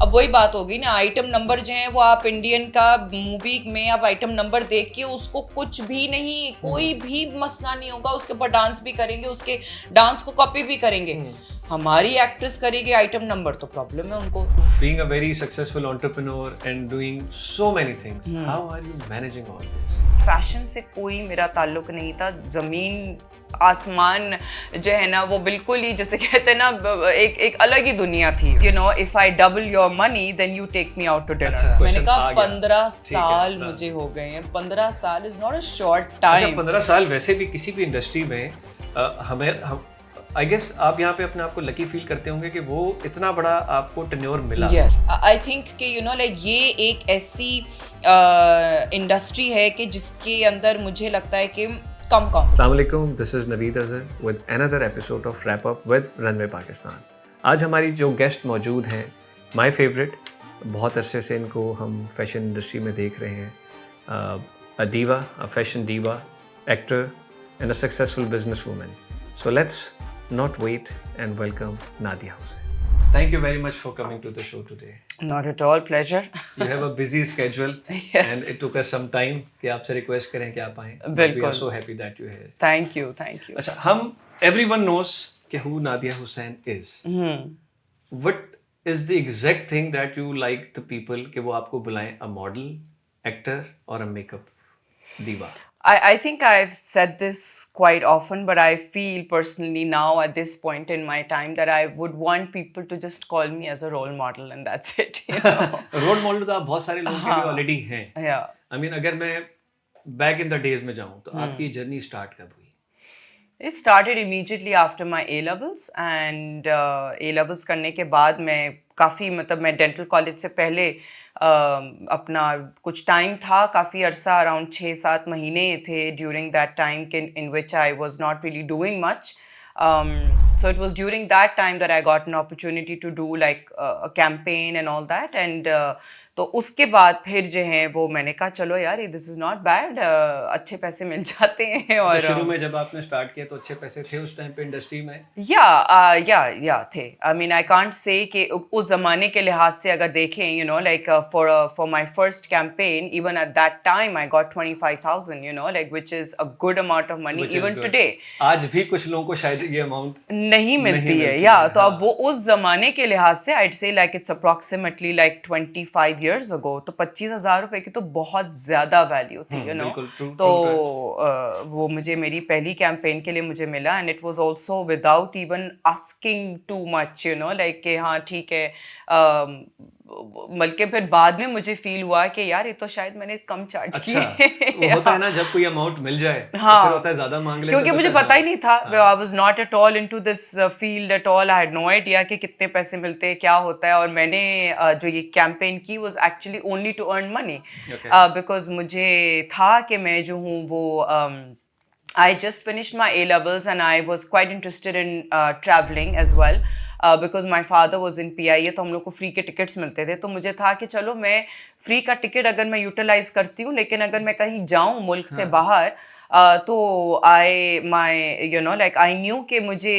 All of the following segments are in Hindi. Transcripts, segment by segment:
अब वही बात होगी ना, आइटम नंबर जो है वो आप इंडियन का मूवी में आप आइटम नंबर देख के उसको कुछ भी नहीं, कोई भी मसला नहीं होगा, उसके ऊपर डांस भी करेंगे, उसके डांस को कॉपी भी करेंगे। हमारी एक्ट्रेस करेगी आइटम नंबर तो प्रॉब्लम है उनको। Being a very successful entrepreneur and doing so many things, how are you managing all this? Fashion से कोई मेरा ताल्लुक नहीं था, जमीन आसमान जो है ना वो बिल्कुल ही जैसे कहते हैं ना एक अलग ही दुनिया थी। You know, if I double your money then you take me out to dinner. मैंने कहा 15 साल मुझे हो गए हैं, 15 साल is not a short time. 15 साल वैसे भी किसी भी इंडस्ट्री में हम आई गेस आप यहाँ पे अपने आप को लकी फील करते होंगे कि वो इतना बड़ा आपको टेन्योर मिला। आई थिंक कि यू नो लाइक ये एक ऐसी इंडस्ट्री है कि जिसके अंदर मुझे लगता है कि कम अस्सलाम वालेकुम, this is Naveed Azhar with another episode of wrap up with runway Pakistan. आज हमारी जो गेस्ट मौजूद हैं, माय फेवरेट, बहुत अरसे से इनको हम फैशन इंडस्ट्री में देख रहे हैं, a diva, a fashion diva, actor and a successful business woman. So let's not wait and welcome Nadia Hussain. Thank you very much for coming to the show today. Not at all, pleasure. You have a busy schedule. Yes. And it took us some time कि आपसे request करें कि आप आएं. बिल्कुल. We are so happy that you're here. Thank you, thank you. अच्छा, हम everyone knows कि who Nadia Hussain is. What is the exact thing that you like the people कि वो आपको बुलाएं, a model, actor or a makeup diva? I think I've said this quite often, but I feel personally now at this point in my time that I would want people to just call me as a role model and that's it. You know? Role model तो आप बहुत सारे लोगों के लिए already हैं. Yeah. I mean अगर मैं back in the days में जाऊँ तो आपकी जर्नी स्टार्ट कब हुई? It started immediately after my A levels and A levels करने के बाद मैं काफ़ी मतलब मैं डेंटल कॉलेज से पहले अपना कुछ टाइम था, काफ़ी अरसा अराउंड 6-7 महीने थे during that time in which I was not really doing much. So it was during that time that I got an opportunity to do like a campaign and all that and तो उसके बाद फिर जो है वो मैंने कहा चलो यार ये दिस इज़ नॉट बैड, अच्छे पैसे मिल जाते हैं। और शुरू में जब आपने स्टार्ट किया तो अच्छे पैसे थे उस टाइम पे इंडस्ट्री में? या थे। I mean I can't say कि उस ज़माने के लिहाज से अगर देखें you know like for my first campaign even at that time I got 25,000 you know like which is a good amount of money even today. आज भी कुछ लोगों को शायद ये अमाउंट नहीं मिलती है या तो अब वो उस ज़माने के लिहाज से I'd say like it's approximately like 25 years ago तो 25,000 रुपए की तो बहुत ज़्यादा वैल्यू थी यू नो। तो वो मुझे मेरी पहली कैंपेन के लिए मुझे मिला and it was also without even asking too much you know like कि हाँ ठीक है। बल्कि फिर बाद में मुझे फील हुआ कि यार ये तो शायद मैंने कम चार्ज किए। वो होता है ना जब कोई अमाउंट मिल जाए हाँ, तो फिर होता है ज़्यादा मांग लेते क्योंकि मुझे पता ही नहीं था। I was not at all into this field at all. I had no idea कि कितने पैसे मिलते हैं, क्या होता है। और मैंने जो ये कैंपेन की was actually only to earn money. Because मुझे था कि मैं जो हूँ वो I just finished my A levels and I was quite interested in traveling as well. Because my father was in PIA तो हम लोग को फ्री के टिकट्स मिलते थे तो मुझे था कि चलो मैं फ्री का टिकट अगर मैं यूटिलाइज करती हूँ लेकिन अगर मैं कहीं जाऊँ मुल्क से बाहर तो you know like I knew कि मुझे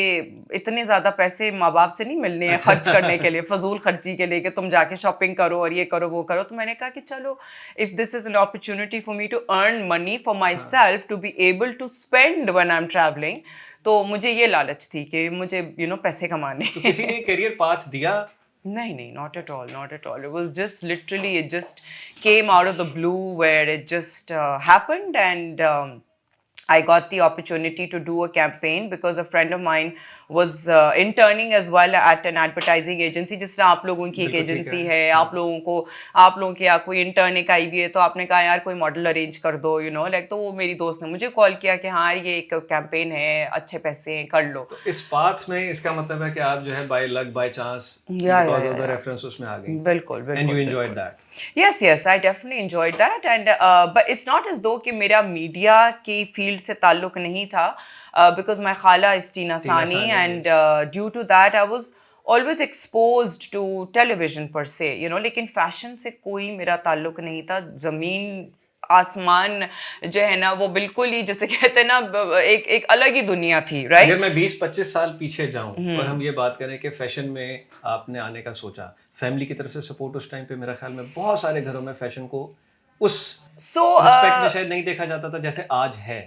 इतने ज़्यादा पैसे माँ बाप से नहीं मिलने हैं खर्च करने के लिए, फजूल खर्ची के लिए कि तुम जाके शॉपिंग करो और ये करो वो करो। तो मैंने कहा कि चलो if this is an opportunity for me to earn money for myself to be able to spend when I am travelling, तो मुझे ये लालच थी कि मुझे यू नो पैसे कमाने। तो किसी ने करियर पाथ दिया? नहीं, not at all, not at all. It was just literally, it just came out of the blue where it just happened and I got the opportunity to do a campaign because a friend of mine was interning as well at an advertising agency. जिस तरह आप लोगों की एक एजेंसी है, आप लोगों के यहाँ कोई इंटर्न एक आई भी है तो आपने कहा यार कोई मॉडल अरेंज कर दो यू नो लाइक। तो वो मेरी दोस्त ने मुझे कॉल किया कि हाँ ये एक कैंपेन है, अच्छे पैसे हैं, कर लो। तो इस पाथ में इसका मतलब है कि आप जो है by luck by chance because of the reference उसमें आ गई। बिल्कुल। And you enjoyed that? Yes, I definitely enjoyed that and but it's not as though कि मेरा मीडिया की फील्ड से ताल्लुक नहीं था because my खाला is Tina Sani and due to that I was always exposed to television per se you know, लेकिन फैशन से कोई मेरा ताल्लुक नहीं था। ज़मीन आसमान जो है ना वो बिल्कुल ही जैसे कहते हैं ना एक अलग ही दुनिया थी, राइट? अगर मैं 20-25 साल पीछे जाऊं और हम ये बात करें कि फैशन में आपने आने का सोचा, फैमिली की तरफ से सपोर्ट उस टाइम पे मेरा ख्याल में बहुत सारे घरों में फैशन को उस सो रिस्पेक्ट में शायद नहीं देखा जाता था जैसे आज है।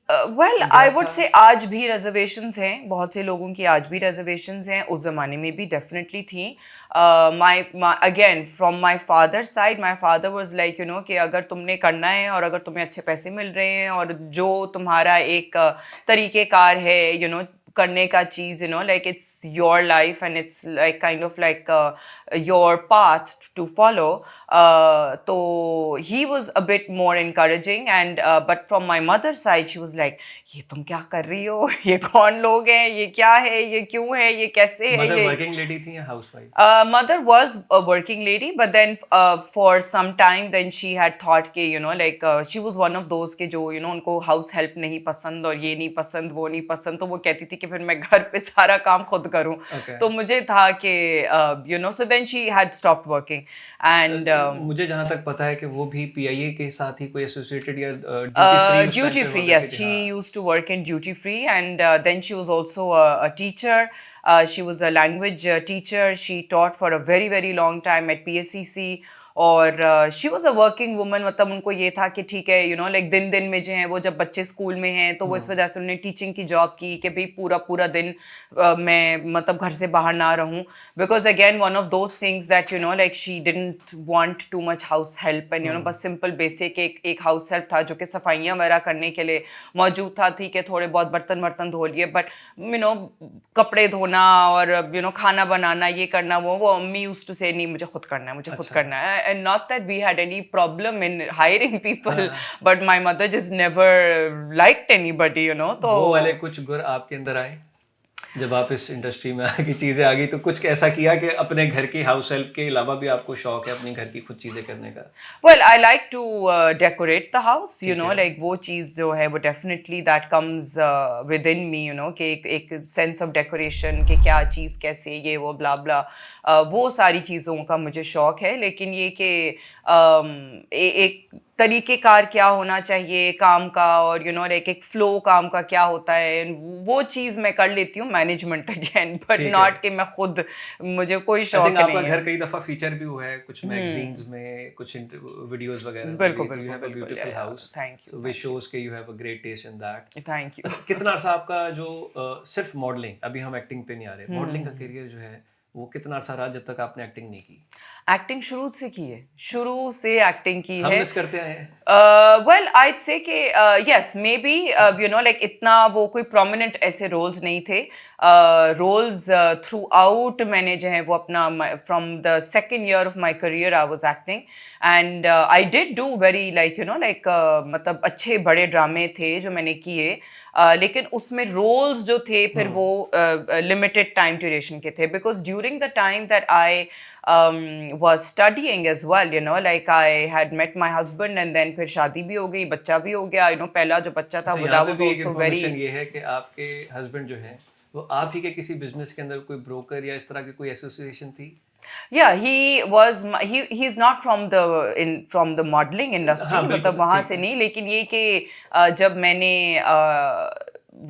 वेल आई गैप वुड था। से आज भी रिजर्वेशंस हैं, बहुत से लोगों की आज भी रिजर्वेशंस हैं, उस ज़माने में भी डेफिनेटली थी। My again from my father side, my father was like you no कि अगर तुमने करना है और अगर तुम्हें अच्छे पैसे मिल रहे हैं और जो तुम्हारा एक तरीक़ेकार है यू नो करने का चीज़, you know like it's your life and it's like kind of like your path to follow, तो he was a bit more encouraging and but from my mother side she was like ये तुम क्या कर रही हो, ये कौन लोग हैं, ये क्या है, ये क्यों है, ये कैसे है, मदर ये वर्किंग लेडी थी या housewife? mother was a working lady, but then for some time then she had thought कि you know like she was one of those के जो you know उनको house help नहीं पसंद और ये नहीं पसंद वो नहीं पसंद, तो वो कहती थी कि फिर मैं घर पे सारा काम खुद करूँ। Okay. तो मुझे था कि you know so then she had stopped working and मुझे जहाँ तक पता है कि वो भी पीआईए के साथ ही कोई एसोसिएटेड या duty free duty free, yes, she used to work in duty free and then she was also a teacher. She was a language teacher. She taught for a very very long time at PSCC और she was a working woman, मतलब उनको ये था कि ठीक है यू नो लाइक दिन दिन में जो है वो जब बच्चे स्कूल में हैं तो वो इस वजह से उन्होंने टीचिंग की जॉब की कि भाई पूरा पूरा दिन मैं मतलब घर से बाहर ना रहूं, because again one of those things that you know like she didn't want too much house help and you no बस सिंपल बेसिक एक हाउस हेल्प था जो कि सफाइयाँ वगैरह करने के लिए मौजूद था, ठीक है थोड़े बहुत बर्तन वर्तन धो लिए, बट यू नो कपड़े धोना और यू नो खाना बनाना ये करना वो अम्मी यूज्ड टू से नहीं मुझे खुद करना है, मुझे खुद करना है। And not that we had any problem in hiring people, but my mother just never liked anybody, you know. तो वो वाले कुछ गुण आपके अंदर आए जब आप इस इंडस्ट्री में आगे चीजें आ गई, तो कुछ ऐसा किया कि अपने घर की हाउस हेल्प के अलावा भी आपको शौक है अपनी घर की खुद चीजें करने का? Well, I like to decorate the house, you know, like वो चीज़ जो है वो definitely that comes within me, you know, कि एक sense of decoration कि क्या चीज़ कैसे ये वो blah blah, वो सारी चीज़ों का मुझे शौक है, लेकिन ये कि एक तरीक़ेकार क्या होना चाहिए काम का और यू नो लाइक एक फ्लो काम का क्या होता है वो चीज़ मैं कर लेती हूँ मैनेजमेंट अगेन, बट नॉट कि मैं खुद, मुझे कोई शौक नहीं है। आपका घर कई दफा फीचर भी हुआ है कुछ मैगजीन्स में, कुछ वीडियोस वगैरह। बिल्कुल बिल्कुल, you have a beautiful house, thank you, which shows के you have a great taste in that. Thank you. कितना अर्सा आपका जो सिर्फ मॉडलिंग, अभी हम एक्टिंग पे नहीं आ रहे, मॉडलिंग का करियर जो है वो कितना अर्सा रहा जब तक आपने एक्टिंग नहीं की? एक्टिंग शुरू से की है, शुरू से एक्टिंग की हम है। मिस करते हैं। वेल आईड से कि yes may be you know like इतना वो कोई प्रोमिनेंट ऐसे रोल्स नहीं थे, रोल्स थ्रू आउट मैंने जो है वो अपना from the second year of my career I was acting and I did do very like you know like मतलब अच्छे बड़े ड्रामे थे जो मैंने किए, लेकिन उसमें रोल्स जो थे फिर वो लिमिटेड टाइम ड्यूरेशन के थे, because during the time that I was studying as well, you know, like I had met my husband and then फिर शादी भी हो गई, बच्चा भी हो गया, you know, पहला जो बच्चा था वो that was also very। ये है कि आपके हस्बैंड जो है वो आप ही के किसी बिजनेस के अंदर कोई ब्रोकर या इस तरह की कोई एसोसिएशन थी? Yeah, he's not from the modeling industry, मतलब वहाँ से नहीं, लेकिन ये कि जब मैंने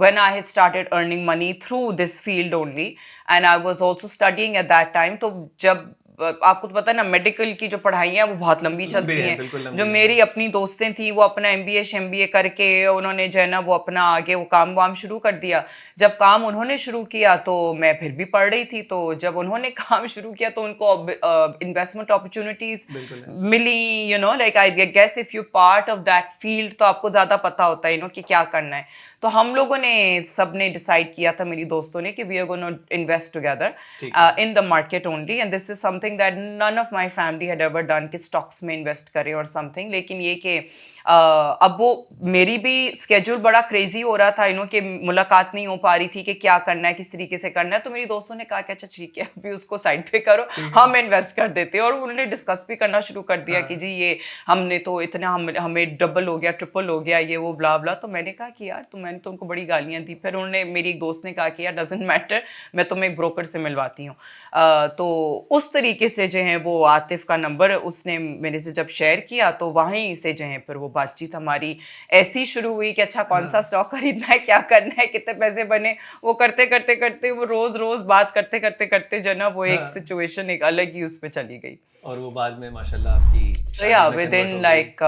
when I had started earning money through this field only and I was also studying at that time, तो जब आपको तो पता है ना मेडिकल की जो पढ़ाइयाँ वो बहुत लंबी चलती हैं, जो मेरी अपनी दोस्तें थी वो अपना MBA MBA करके उन्होंने जो है ना वो अपना आगे वो काम वाम शुरू कर दिया। जब काम उन्होंने शुरू किया तो मैं फिर भी पढ़ रही थी, तो जब उन्होंने काम शुरू किया तो उनको इन्वेस्टमेंट अपॉर्चुनिटीज मिली, you know like I guess if you part of that field तो आपको ज़्यादा पता होता है, यू नो कि क्या करना है। तो हम लोगों ने सब ने डिसाइड किया था, मेरी दोस्तों ने, कि we are gonna invest together in the market only and this is something that none of my family had ever done कि स्टॉक्स में इन्वेस्ट करें और समथिंग। लेकिन ये कि अब वो मेरी भी स्केड्यूल बड़ा क्रेजी हो रहा था, यू नो कि मुलाकात नहीं हो पा रही थी कि क्या करना है, किस तरीके से करना है, तो मेरी दोस्तों ने कहा कि अच्छा ठीक है अभी उसको साइड पे करो, हम इन्वेस्ट कर देते हैं। और उन्होंने डिस्कस भी करना शुरू कर दिया कि जी ये हमने तो इतना हमें डबल हो गया ट्रिपल हो गया ये वो ब्ला ब्ला। तो मैंने कहा कि यार तुम मैंने तो उनको बड़ी गालियाँ दी। फिर उन्होंने, मेरी एक दोस्त ने कहा कि यार डजेंट मैटर, मैं तुम्हें एक ब्रोकर से मिलवाती हूँ। तो उस तरीके से जो है वो आतिफ का नंबर उसने मेरे से जब शेयर किया, तो वहीं से जो है फिर वो बातचीत हमारी ऐसी शुरू हुई कि अच्छा कौन सा स्टॉक खरीदना है, क्या करना है, कितने पैसे बने, वो करते करते करते वो रोज बात करते करते करते जो ना वो एक सिचुएशन एक अलग ही उस पे चली गई। और वो बाद में माशाल्लाह आपकी So yeah, within like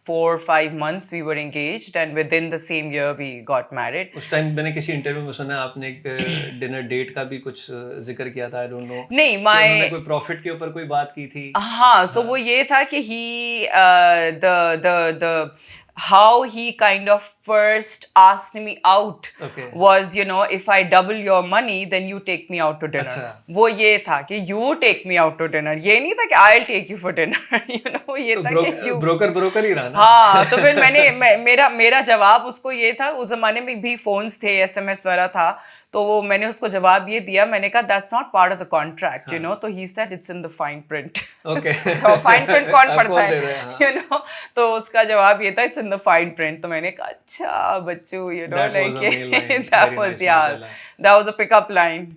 4-5 months we were engaged, and within the same year we got married. उस टाइम मैंने किसी इंटरव्यू में सुना आपने एक डिनर डेट का भी कुछ जिक्र किया था, आई डोंट नो। नहीं, उन्होंने कोई प्रॉफिट के ऊपर कोई बात की थी। हाँ, so वो ये था कि the how he kind of first asked me out was, you know, if I double your money then you take me out to dinner. वो ये था कि you take me out to dinner, ये नहीं था कि I'll take you for dinner, you know, ये था कि you ब्रोकर ही रहा ना। हाँ, तो फिर मेरा जवाब उसको ये था, उस जमाने में भी फोन्स थे, SMS वगैरह था, तो वो मैंने उसको जवाब ये दिया, मैंने कहा that's not part of the contract, you know, तो he said it's in the fine print. Okay, तो फाइन प्रिंट कौन पढ़ता है, यू नो, तो उसका जवाब ये था it's in the fine print. तो मैंने कहा अच्छा बच्चू, you know, like that was a pickup line.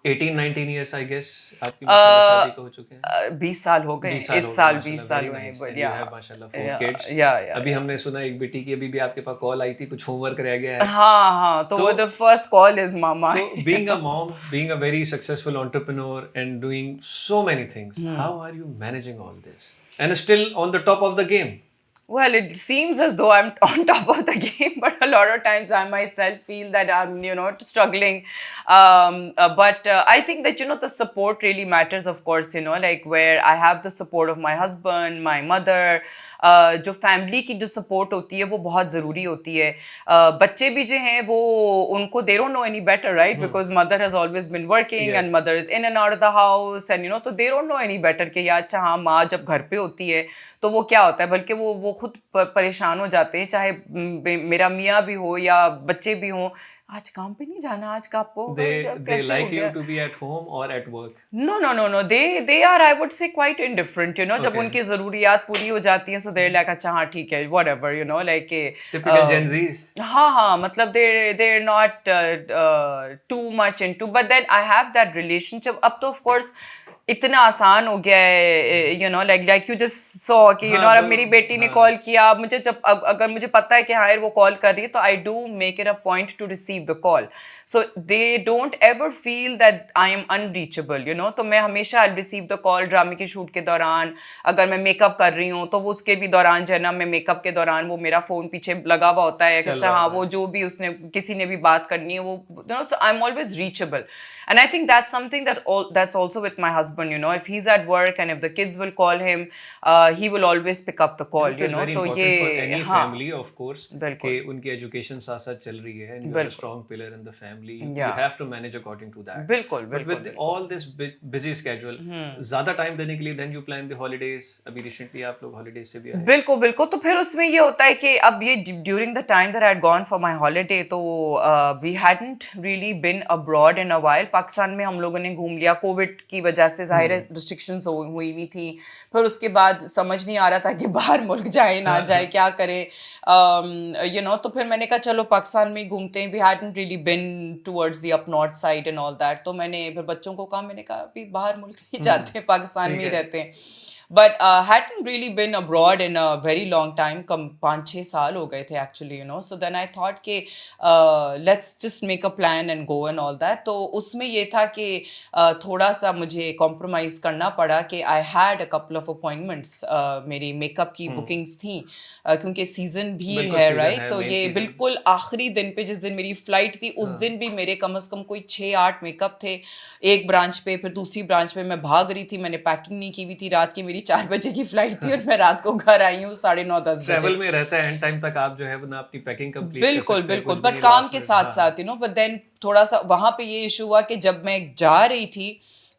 18-19 years I guess आपकी शादी को हो चुके हैं। 20 साल हो गए, इस साल 20 साल हुए हैं, बढ़िया है माशाल्लाह, 4 kids। अभी हमने सुना एक बेटी की अभी भी आपके पास कॉल आई थी, कुछ होमवर्क रह गया है। हाँ, तो वो द फर्स्ट कॉल इज मामा। तो being a mom, being a very successful entrepreneur and doing so many things, how are you managing all this and still on the top of the game? Well, it seems as though I'm on top of the game, but a lot of times I myself feel that I'm, you know, struggling. But I think that, you know, the support really matters, of course, you know, like where I have the support of my husband, my mother, जो फैमिली की जो सपोर्ट होती है वो बहुत ज़रूरी होती है। बच्चे भी जो हैं वो उनको they don't know any better, right, because mother has always been working and mother is in and out of the house and, you know, तो they don't know any better कि यार अच्छा हाँ माँ जब घर पे होती है तो वो क्या होता है, बल्कि वो खुद परेशान हो जाते हैं, चाहे मेरा मियाँ भी हो या बच्चे भी हों, आज काम पे नहीं जाना, आज का आपको they like you to be at home or at work? No, they are, I would say, quite indifferent, you know, जब उनकी ज़रूरियात पूरी हो जाती हैं, so they're like अच्छा हाँ ठीक है, whatever, you know, like typical Gen Zs। हाँ, मतलब they're not too much into, but then I have that relationship। अब तो of course इतना आसान हो गया है, you know, like you just saw कि यू नो, अब मेरी बेटी ने कॉल किया, मुझे जब अगर मुझे पता है कि हाँ वो कॉल कर रही है, तो I do make it a point two receive the call, so they don't ever feel that I am unreachable, you know. तो मैं हमेशा आई रिसीव द कॉल ड्रामे के शूट के दौरान, अगर मैं मेकअप कर रही हूँ तो वो उसके भी दौरान जो है ना, मैं मेकअप के दौरान वो मेरा फोन पीछे लगा हुआ होता है, अच्छा हाँ वो जो भी उसने किसी ने भी बात करनी है वो, you know, so I am always reachable. And I think that's something that's also with my husband, you know, if he's at work and if the kids will call him, he will always pick up the call, you know, तो ये for any family, of course, कि उनकी education साथ साथ चल रही है and you are a strong pillar in the family, you have to manage according to that। बिल्कुल but with all this busy schedule, ज़्यादा time देने के लिए then you plan the holidays। अभी recently आप लोग holidays से भी आए। बिल्कुल, तो फिर उसमें ये होता है कि अब ये during the time that I had gone for my holiday, तो we hadn't really been abroad in a while। Pakistan में हम लोगों ने घूम लिया, कोविड की वजह से ज़ाहिर है रिस्ट्रिक्शंस हुई हुई थी, फिर उसके बाद समझ नहीं आ रहा था कि बाहर मुल्क जाए ना जाए, क्या करें, यू नो, तो फिर मैंने कहा चलो पाकिस्तान में ही घूमते हैं। We hadn't really been towards the up north side and all that, तो मैंने फिर बच्चों को कहा, मैंने कहा अभी बाहर मुल्क नहीं जाते हैं, पाकिस्तान में ही रहते हैं। But hadn't really been abroad in a very long time, कम 5-6 साल हो गए थे actually, you know, so then I thought कि let's just make a plan and go and all that। तो उसमें ये था कि थोड़ा सा मुझे compromise करना पड़ा कि I had a couple of appointments, मेरी मेकअप की bookings थी, क्योंकि सीजन भी है, राइट, तो ये बिल्कुल आखिरी दिन पे जिस दिन मेरी फ्लाइट थी उस दिन भी मेरे कम से कम कोई 6-8 मेकअप थे, एक ब्रांच पे, फिर दूसरी ब्रांच पे मैं भाग रही थी, मैंने पैकिंग नहीं की हुई थी, रात की मेरी 4 बजे की फ्लाइट थी और मैं रात को घर आई हूँ 9:30-10 बजे। ट्रैवल में रहता है, एंड टाइम तक आप जो है ना अपनी पैकिंग कंप्लीट बिल्कुल, पर काम के साथ साथ, यू नो, बट देन थोड़ा सा वहाँ पे ये इशू हुआ कि जब मैं जा रही थी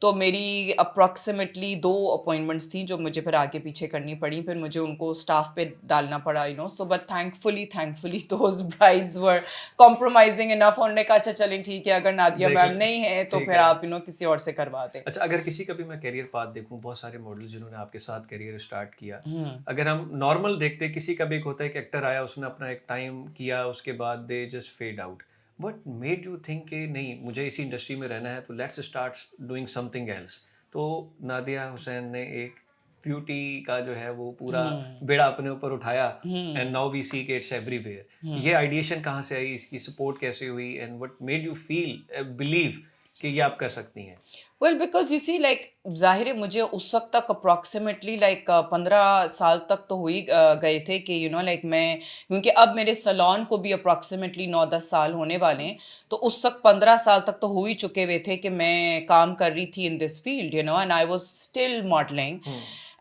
तो मेरी अप्रॉक्सीमेटली 2 अपॉइंटमेंट्स थी जो मुझे फिर आगे पीछे करनी पड़ी, फिर मुझे उनको स्टाफ पे डालना पड़ा, you know. So but thankfully those brides were compromising enough, उन्होंने कहा अच्छा चलें ठीक है, अगर नादिया मैम नहीं है तो फिर आप किसी और से करवा दें। अच्छा, अगर किसी का भी मैं करियर पाथ देखूं, बहुत सारे मॉडल जिन्होंने आपके साथ करियर स्टार्ट किया, अगर हम नॉर्मल देखते, किसी का भी एक होता है कि एक्टर आया, उसने अपना एक टाइम किया, उसके बाद they just fade out. But made you think कि नहीं, मुझे इसी इंडस्ट्री में रहना है, तो let's start doing something else. तो नादिया हुसैन ने एक ब्यूटी का जो है वो पूरा बेड़ा अपने ऊपर उठाया, एंड नाउ वी सी कि इट्स एवरीवेयर। ये आइडिएशन कहाँ से आई, इसकी सपोर्ट कैसे हुई, and what made you feel believe कि ये आप कर सकती हैं? Well because you see like ज़ाहिर है मुझे उस वक्त तक अप्रॉक्सीमेटली लाइक 15 साल तक तो हुई गए थे कि यू नो लाइक मैं, क्योंकि अब मेरे सैलून को भी अप्रॉक्सीमेटली 9-10 साल होने वाले हैं, तो उस वक्त 15 साल तक तो हो ही चुके हुए थे कि मैं काम कर रही थी in this field, you know, and I was still modelling.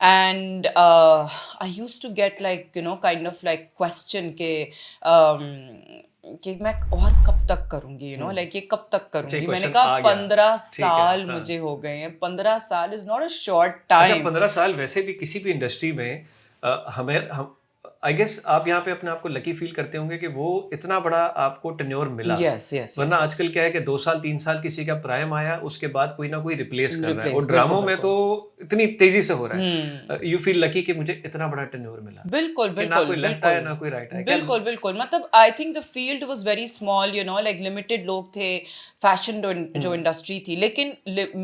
And I used to get like you know kind of like question कि मैं और कब तक करूंगी, यू नो लाइक ये कब तक करूंगी। मैंने कहा 15 साल मुझे हो गए हैं, 15 साल is not a short time. 15 साल वैसे भी किसी भी इंडस्ट्री में हम आई गेस आप यहाँ पे अपने आप को लकी फील करते होंगे कि वो इतना बड़ा आपको टेन्योर मिला। यस वरना आजकल क्या है कि 2 साल 3 साल किसी का प्राइम आया, उसके बाद कोई ना कोई रिप्लेस कर रहा है, और ड्रामों में तो इतनी तेजी से हो रहा है। यू फील लकी कि मुझे इतना बड़ा टेन्योर मिला। बिल्कुल ना कोई लेफ्ट आया ना कोई राइट आया। बिल्कुल मतलब I think the field was very small, you know like limited लोग थे, फैशन जो इंडस्ट्री थी, लेकिन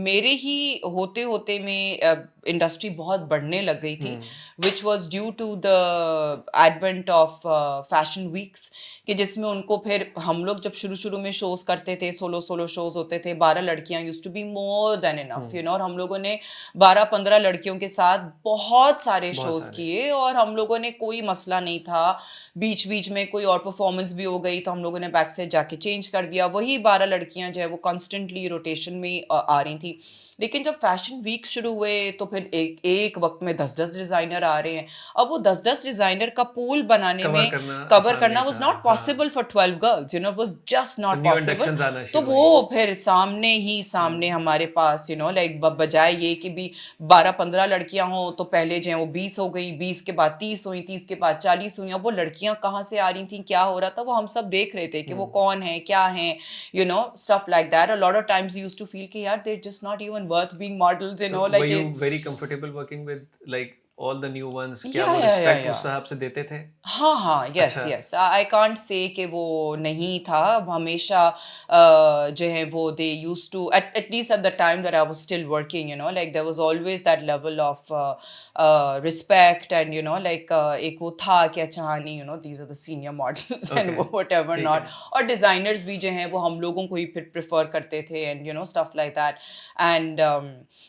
मेरे ही होते होते में इंडस्ट्री बहुत बढ़ने लग गई थी, which was due to the advent of fashion weeks, कि जिसमें उनको फिर हम लोग जब शुरू में शोज करते थे, सोलो शोज होते थे, 12 लड़कियां used to be more than enough, you know, और हम लोगों ने 12-15 लड़कियों के साथ बहुत सारे शोज किए, और हम लोगों ने कोई मसला नहीं था, बीच में कोई और परफॉर्मेंस भी हो गई तो हम लोगों ने बैक से जाके चेंज कर दिया, वही 12 लड़कियां जो है वो कॉन्स्टेंटली रोटेशन में आ रही थी। लेकिन जब फैशन वीक शुरू हुए तो फिर एक वक्त में 10-10 डिजाइनर आ रहे हैं। अब वो 10-10 डिजाइनर का पूल बनाने में कवर करना was not possible for 12 girls, you know, was just not possible. तो वो फिर सामने हमारे पास, यू नो लाइक बजाय ये कि भी 12-15 लड़कियां हो तो पहले जो है वो 20 हो गई, 20 के बाद 30 हुई, 30 के बाद 40 हुई। अब वो लड़कियां कहाँ से आ रही थी, क्या हो रहा था, वो हम सब देख रहे थे कि वो कौन है, क्या है, you know, stuff like that. A lot of times we used to feel कि यार they're just not even worth being models, you know, like were you very comfortable working with like all the new ones? क्या वो respect उस हिसाब से देते थे? हाँ yes I can't say कि वो नहीं था, हमेशा जो है वो they used to at least at the time that I was still working, you know, like there was always that level of respect, and you know like एक वो था कि अच्छा हाँ नहीं, you know, these are the senior models and whatever not, और designers भी जो हैं वो हम लोगों को ही फिर prefer करते थे, and you know stuff like that, and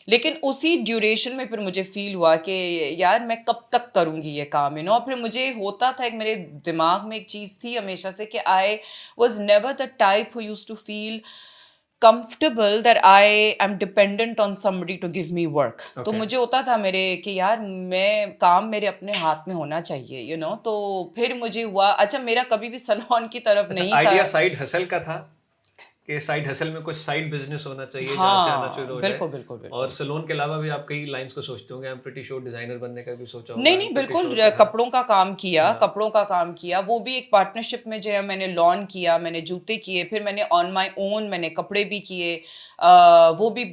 लेकिन उसी ड्यूरेशन में फिर मुझे फील हुआ कि यार मैं कब तक करूंगी ये काम, यू नो। फिर मुझे होता था, एक मेरे दिमाग में एक चीज थी हमेशा से कि I was never the type who used to feel comfortable that I am dependent on somebody to give me work. तो मुझे होता था मेरे कि यार मैं काम मेरे अपने हाथ में होना चाहिए, you know। तो फिर मुझे हुआ अच्छा मेरा कभी भी सैलून की तरफ नहीं था। आइडिया साइड हसल का था कि साइड हसल में कुछ साइड बिजनेस होना चाहिए, जहाँ से आना शुरू हो जाए। बिल्कुल। और सैलून के अलावा भी आप कई लाइंस को सोचते होंगे, I am pretty sure designer बनने का भी सोचा होगा। नहीं बिल्कुल, कपड़ों का काम किया, वो भी एक पार्टनरशिप में जो है मैंने लॉन किया, मैंने जूते किए, फिर मैंने ऑन माय ओन मैंने कपड़े भी किए, वो भी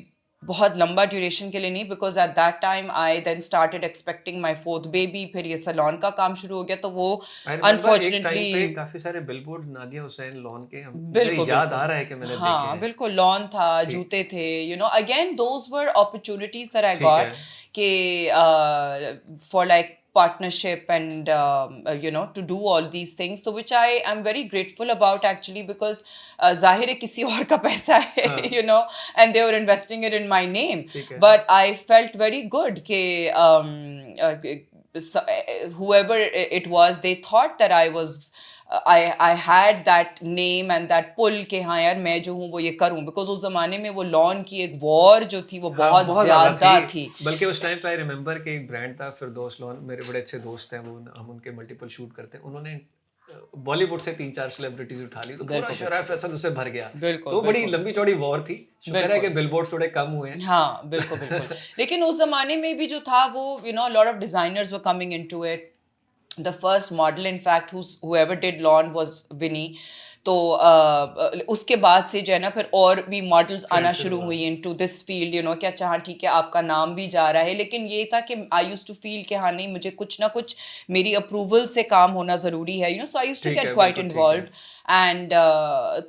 बहुत लंबा ड्यूरेशन के लिए नहीं, because at that time I then started expecting my fourth baby, फिर ये सैलून का काम शुरू हो गया, तो वो अनफॉर्चुनेटली काफी सारे बिलबोर्ड नादिया हुसैन लॉन के मुझे याद आ रहा है कि मैंने देखे हैं। बिल्कुल लॉन था, जूते थे, you know, again those were opportunities that I got कि for like partnership and you know to do all these things, so which I am very grateful about actually, because zahir hai kisi aur ka paisa hai, you know, and they were investing it in my name, but I felt very good ke whoever it was, they thought that I was I had that name and that pull के हाँ यार मैं जो हूँ वो ये करूँ, because उस जमाने में वो लॉन की एक वॉर जो थी वो बहुत ज्यादा थी। बल्कि उस टाइम पे आई रिमेम्बर कि एक ब्रांड था फिरदौस लॉन, मेरे बड़े अच्छे दोस्त हैं वो, हम उनके मल्टीपल शूट करते हैं, उन्होंने बॉलीवुड से 3-4 सेलिब्रिटीज उठा ली तो पूरा बिल्कुल, शराब फैशन उससे भर गया। बिल्कुल, तो बड़ी बिल्कुल। लंबी चौड़ी वॉर थी। शुक्र है कि बिल्कुल। बिलबोर्ड्स थोड़े कम हुए हैं। हाँ, बिल्कुल, बिल्कुल। लेकिन उस ज़माने में भी जो था वो lot of designers were coming into it. The first model in fact whoever did lawn was Winnie. तो उसके बाद से जो है ना फिर और भी मॉडल्स ट्रेंड आना शुरू शुरू हुआ। हुई इनटू दिस फील्ड कि अच्छा हाँ ठीक है आपका नाम भी जा रहा है, लेकिन ये था कि आई यूज्ड टू फील कि हाँ नहीं मुझे कुछ ना कुछ मेरी अप्रूवल से काम होना ज़रूरी है सो आई यूज्ड टू ठीक गेट है, क्वाइट बिल्कुल ठीक है। इन्वॉल्व्ड एंड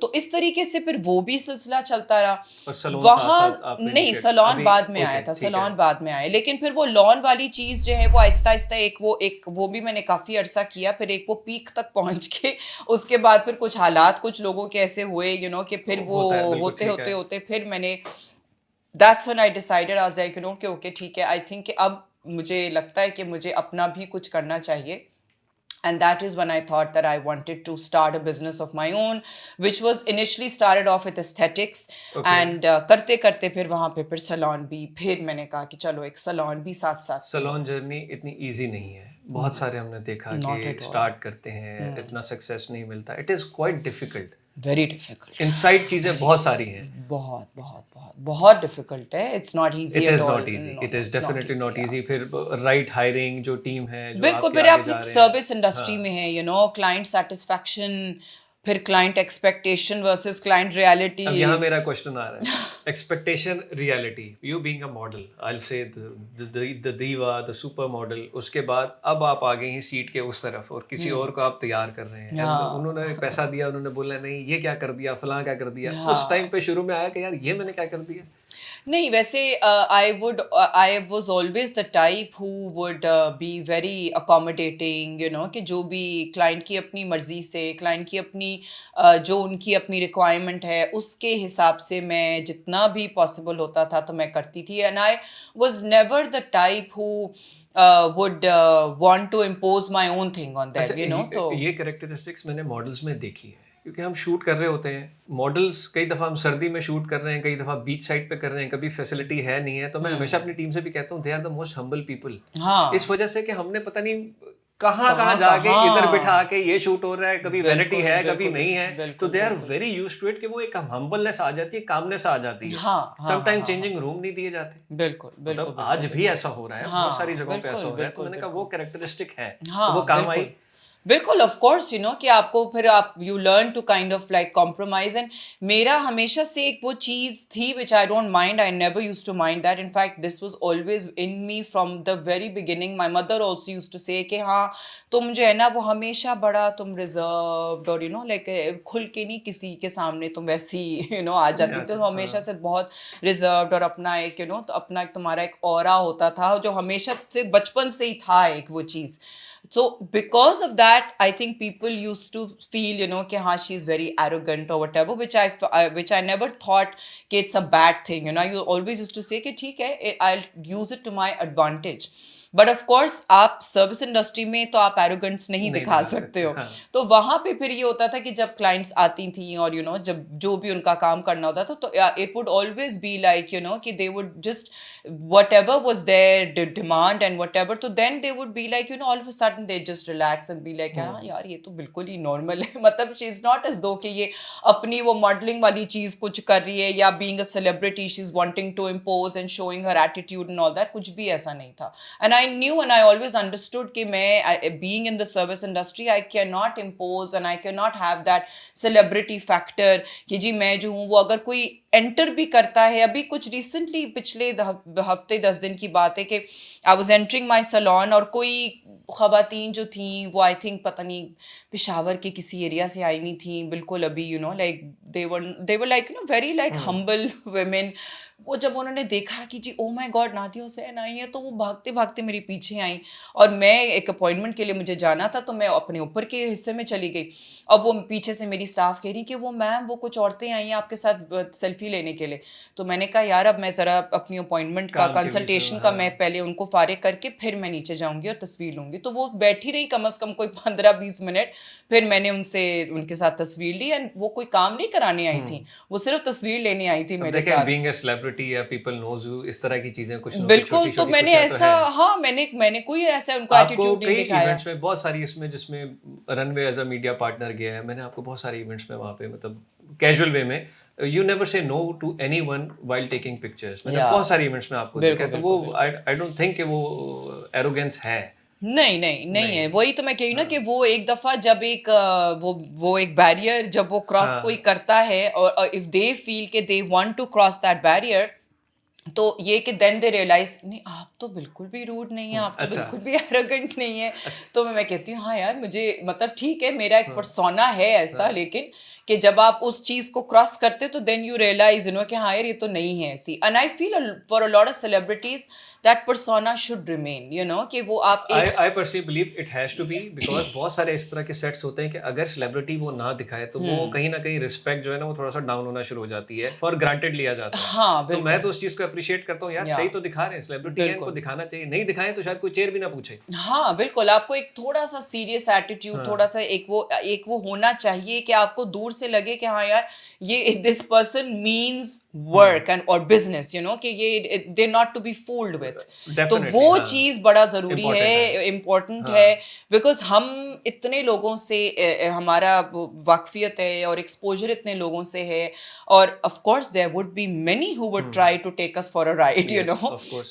तो इस तरीके से फिर वो भी सिलसिला चलता रहा। और सैलून वहाँ साथ-साथ आपने नहीं, इनिशिएट सैलून अभी बाद में आया ओके, था, ठीक है। सैलून बाद में आया, लेकिन फिर वो लॉन वाली चीज़ जो है वो आहिस्ता-आहिस्ता एक वो भी मैंने काफ़ी अरसा किया, फिर एक वो पीक तक पहुँच के उसके बाद फिर कुछ हालात कुछ लोगों के ऐसे हुए कि फिर वो होता है, बिल्कुल होते ठीक होते है। होते फिर मैंने that's when I decided I was like कि ओके ठीक है, आई थिंक कि अब मुझे लगता है कि मुझे अपना भी कुछ करना चाहिए। And that is when I thought that I wanted to start a business of my own, which was initially started off with aesthetics. Okay. And करते करते फिर वहाँ पे फिर सैलून भी, फिर मैंने कहा कि चलो एक सैलून भी साथ साथ पे हो। सैलून जर्नी इतनी इजी नहीं है। बहुत सारे हमने देखा Not कि at all. स्टार्ट करते हैं, इतना सक्सेस नहीं मिलता। It is quite difficult. Very difficult. Inside चीज़ें बहुत सारी हैं। बहुत बहुत बहुत बहुत डिफिकल्ट है। It's not easy it at is all. Not easy, No, it no, is it's not definitely easy. Not Yeah. Easy. फिर राइट हायरिंग जो टीम है, जो बिल्कुल, आपके फिर आगे आप जा एक रहे हैं। सर्विस इंडस्ट्री में है क्लाइंट सेटिस्फैक्शन, फिर client expectation versus client reality. अब यहाँ मेरा क्वेश्चन आ रहा है, expectation reality, you being a model, I will say the दीवा, द सुपर मॉडल, उसके बाद अब आप आ गई हैं सीट के उस तरफ और किसी और को आप तैयार कर रहे हैं and हाँ उन्होंने पैसा दिया, उन्होंने बोला नहीं ये क्या कर दिया, फलां क्या कर दिया। उस टाइम हाँ पे शुरू में आया कि यार ये मैंने क्या कर दिया। नहीं, वैसे I was always the type who would be very accommodating कि जो भी क्लाइंट की अपनी मर्जी से, क्लाइंट की अपनी जो उनकी अपनी रिक्वायरमेंट है उसके हिसाब से मैं जितना भी पॉसिबल होता था तो मैं करती थी। And I was never the type who would want to impose my own thing on अच्छा, them तो ये कैरेक्टरिस्टिक्स मैंने मॉडल्स में देखी है क्योंकि हम शूट कर रहे होते हैं। मॉडल्स कई दफ़ा हम सर्दी में शूट कर रहे हैं, कई दफ़ा बीच साइड पे कर रहे हैं, कभी फैसिलिटी है नहीं है, तो मैं हमेशा अपनी टीम से भी कहता हूँ they are the most humble people. हाँ इस वजह से कि हमने पता नहीं कहाँ कहाँ कहाँ जाके इधर बिठा कहाँ के ये शूट हो रहा है, कभी वैनिटी बिल्कुल है कभी बिल्कुल नहीं है, तो बिल्कुल दे आर बिल्कुल वेरी यूज्ड टू इट कि वो एक हम्बलनेस आ जाती है, कामनेस आ जाती है। हाँ हाँ हाँ समटाइम हाँ हाँ चेंजिंग रूम नहीं दिए जाते। बिल्कुल बिल्कुल मतलब आज बिल्कुल भी ऐसा हो रहा है, बहुत सारी हाँ जगहों पे ऐसा बिल्कुल हो रहा है, तो बिल्कुल मैंने कहा वो बिल्कुल कैरेक्टरिस्टिक है तो वो हाँ काम आई। बिल्कुल बिल्कुल ऑफ कोर्स कि आपको फिर आप you learn to kind of like compromise. And मेरा हमेशा से एक वो चीज़ थी which I don't mind, I never use to mind that, in fact this was always in me from the very beginning. My mother also use to say कि हाँ तुम जो है ना वो हमेशा बड़ा तुम रिजर्व्ड और लाइक खुल के नहीं किसी के सामने तुम वैसी आ नहीं जाती, आते, तो हमेशा हाँ। से बहुत रिजर्व्ड और अपना एक तो अपना एक तुम्हारा एक ऑरा होता था जो हमेशा से बचपन से ही था एक वो चीज़। So because of that, I think people used to feel, कि हाँ she's very arrogant or whatever, which I never thought कि it's a bad thing. You always used to say कि ठीक है, I'll use it to my advantage. But of course आप सर्विस इंडस्ट्री में तो आप एरोगेंस नहीं नहीं दिखा दिखा सकते सकते, हो। हाँ। तो वहाँ पे फिर ये होता था कि जब क्लाइंट्स आती थी और जब जो भी उनका काम करना होता था तो it would always be like कि they would just whatever was there demand and whatever, तो then they would be like all of a sudden they just relax and be like हाँ यार ये तो बिल्कुल ही नॉर्मल है। मतलब शी इज नॉट एज दो कि ये अपनी वो मॉडलिंग वाली चीज कुछ कर रही है या being a celebrity she is wanting to impose and showing her attitude and all that, कुछ भी ऐसा नहीं था। And I knew and I always understood कि being in the service industry, I cannot impose and I cannot have that celebrity factor कि जी मैं जो हूँ वो अगर कोई एंटर भी करता है। अभी कुछ रिसेंटली पिछले हफ्ते 10 दिन की बात है कि I was entering my salon और कोई खवातीन जो थी वो आई थिंक पता नहीं पेशावर के किसी एरिया से आई हुई थी, बिल्कुल अभी like they were like very like humble women। वो जब उन्होंने देखा कि जी oh my God Nadia Hussain आई है तो वो भागते भागते मेरे पीछे आई और मैं एक अपॉइंटमेंट के लिए मुझे जाना था तो मैं अपने ऊपर के हिस्से में चली गई। अब वो पीछे से मेरी स्टाफ कह रही कि वो मैम वो कुछ औरतें आई हैं आपके साथ सेल्फी सेल्फी लेने के लिए। तो मैंने कहा यार अब मैं ज़रा अपनी अपॉइंटमेंट का कंसल्टेशन का मैं पहले उनको फारिग करके फिर मैं नीचे जाऊंगी और तस्वीर लूंगी। तो वो बैठी रही कम से कम कोई 15-20 मिनट, फिर मैंने उनके साथ तस्वीर ली। एंड वो कोई काम नहीं कराने आई थी, वो सिर्फ तस्वीर लेने आई थी मेरे साथ। बीइंग अ सेलिब्रिटी या पीपल नोज यू, इस तरह की चीजें कुछ बिल्कुल। तो मैंने ऐसा, हाँ, मैंने कोई ऐसा उनको एटीट्यूड नहीं दिखाया। इवेंट्स में बहुत सारी इसमें जिसमें runway as a media partner गया है, मैंने आपको बहुत सारे इवेंट्स में वहाँ पे मतलब कैजुअल वे में you never say no to anyone while taking pictures. मैंने बहुत सारे इवेंट्स में आपको देखा, तो वो आई डोंट थिंक कि वो एरोगेंस है। नहीं है। वही तो मैं कही ना कि वो एक दफा जब एक वो एक बैरियर जब वो क्रॉस कोई करता है, और इफ दे फील के they want to cross that barrier, तो ये कि देन दे रियलाइज नहीं आप तो बिल्कुल भी रूड नहीं है, आप तो बिल्कुल भी एरोगेंट नहीं है। तो मैं कहती हूँ हाँ यार, मुझे मतलब ठीक है, मेरा एक पर्सोना है ऐसा, लेकिन कि जब आप उस चीज को क्रॉस करते तो देन यू रियलाइज कि हाँ यार ये तो नहीं है ऐसी। And I feel for a lot of celebrities that persona should remain, कि वो आप एक I personally believe it has to be, because बहुत सारे इस तरह के सेट्स होते हैं कि अगर सेलिब्रिटी वो ना दिखाए तो वो कहीं ना कहीं रिस्पेक्ट जो है ना वो थोड़ा सा डाउन होना शुरू हो जाती है, फॉर ग्रांटेड लिया जाता है। हाँ, तो मैं तो उस चीज को अप्रिशिएट करता हूँ यार, सही तो दिखा रहे हैं, सेलिब्रिटी है, इनको दिखाना चाहिए, नहीं दिखाएं तो शायद कोई चेयर भी ना पूछे। हाँ बिल्कुल, आपको एक थोड़ा सा सीरियस एटीट्यूड, थोड़ा सा एक वो होना चाहिए कि आपको दूर से लगे कि हाँ यार ये this person means work and और बिजनेस, कि ये they not to be fooled with. तो वो चीज बड़ा जरूरी है, इम्पोर्टेंट है, बिकॉज हम इतने लोगों से हमारा वाकफियत है और एक्सपोजर इतने लोगों से है, और of course there would be many who would try to take us for a ride,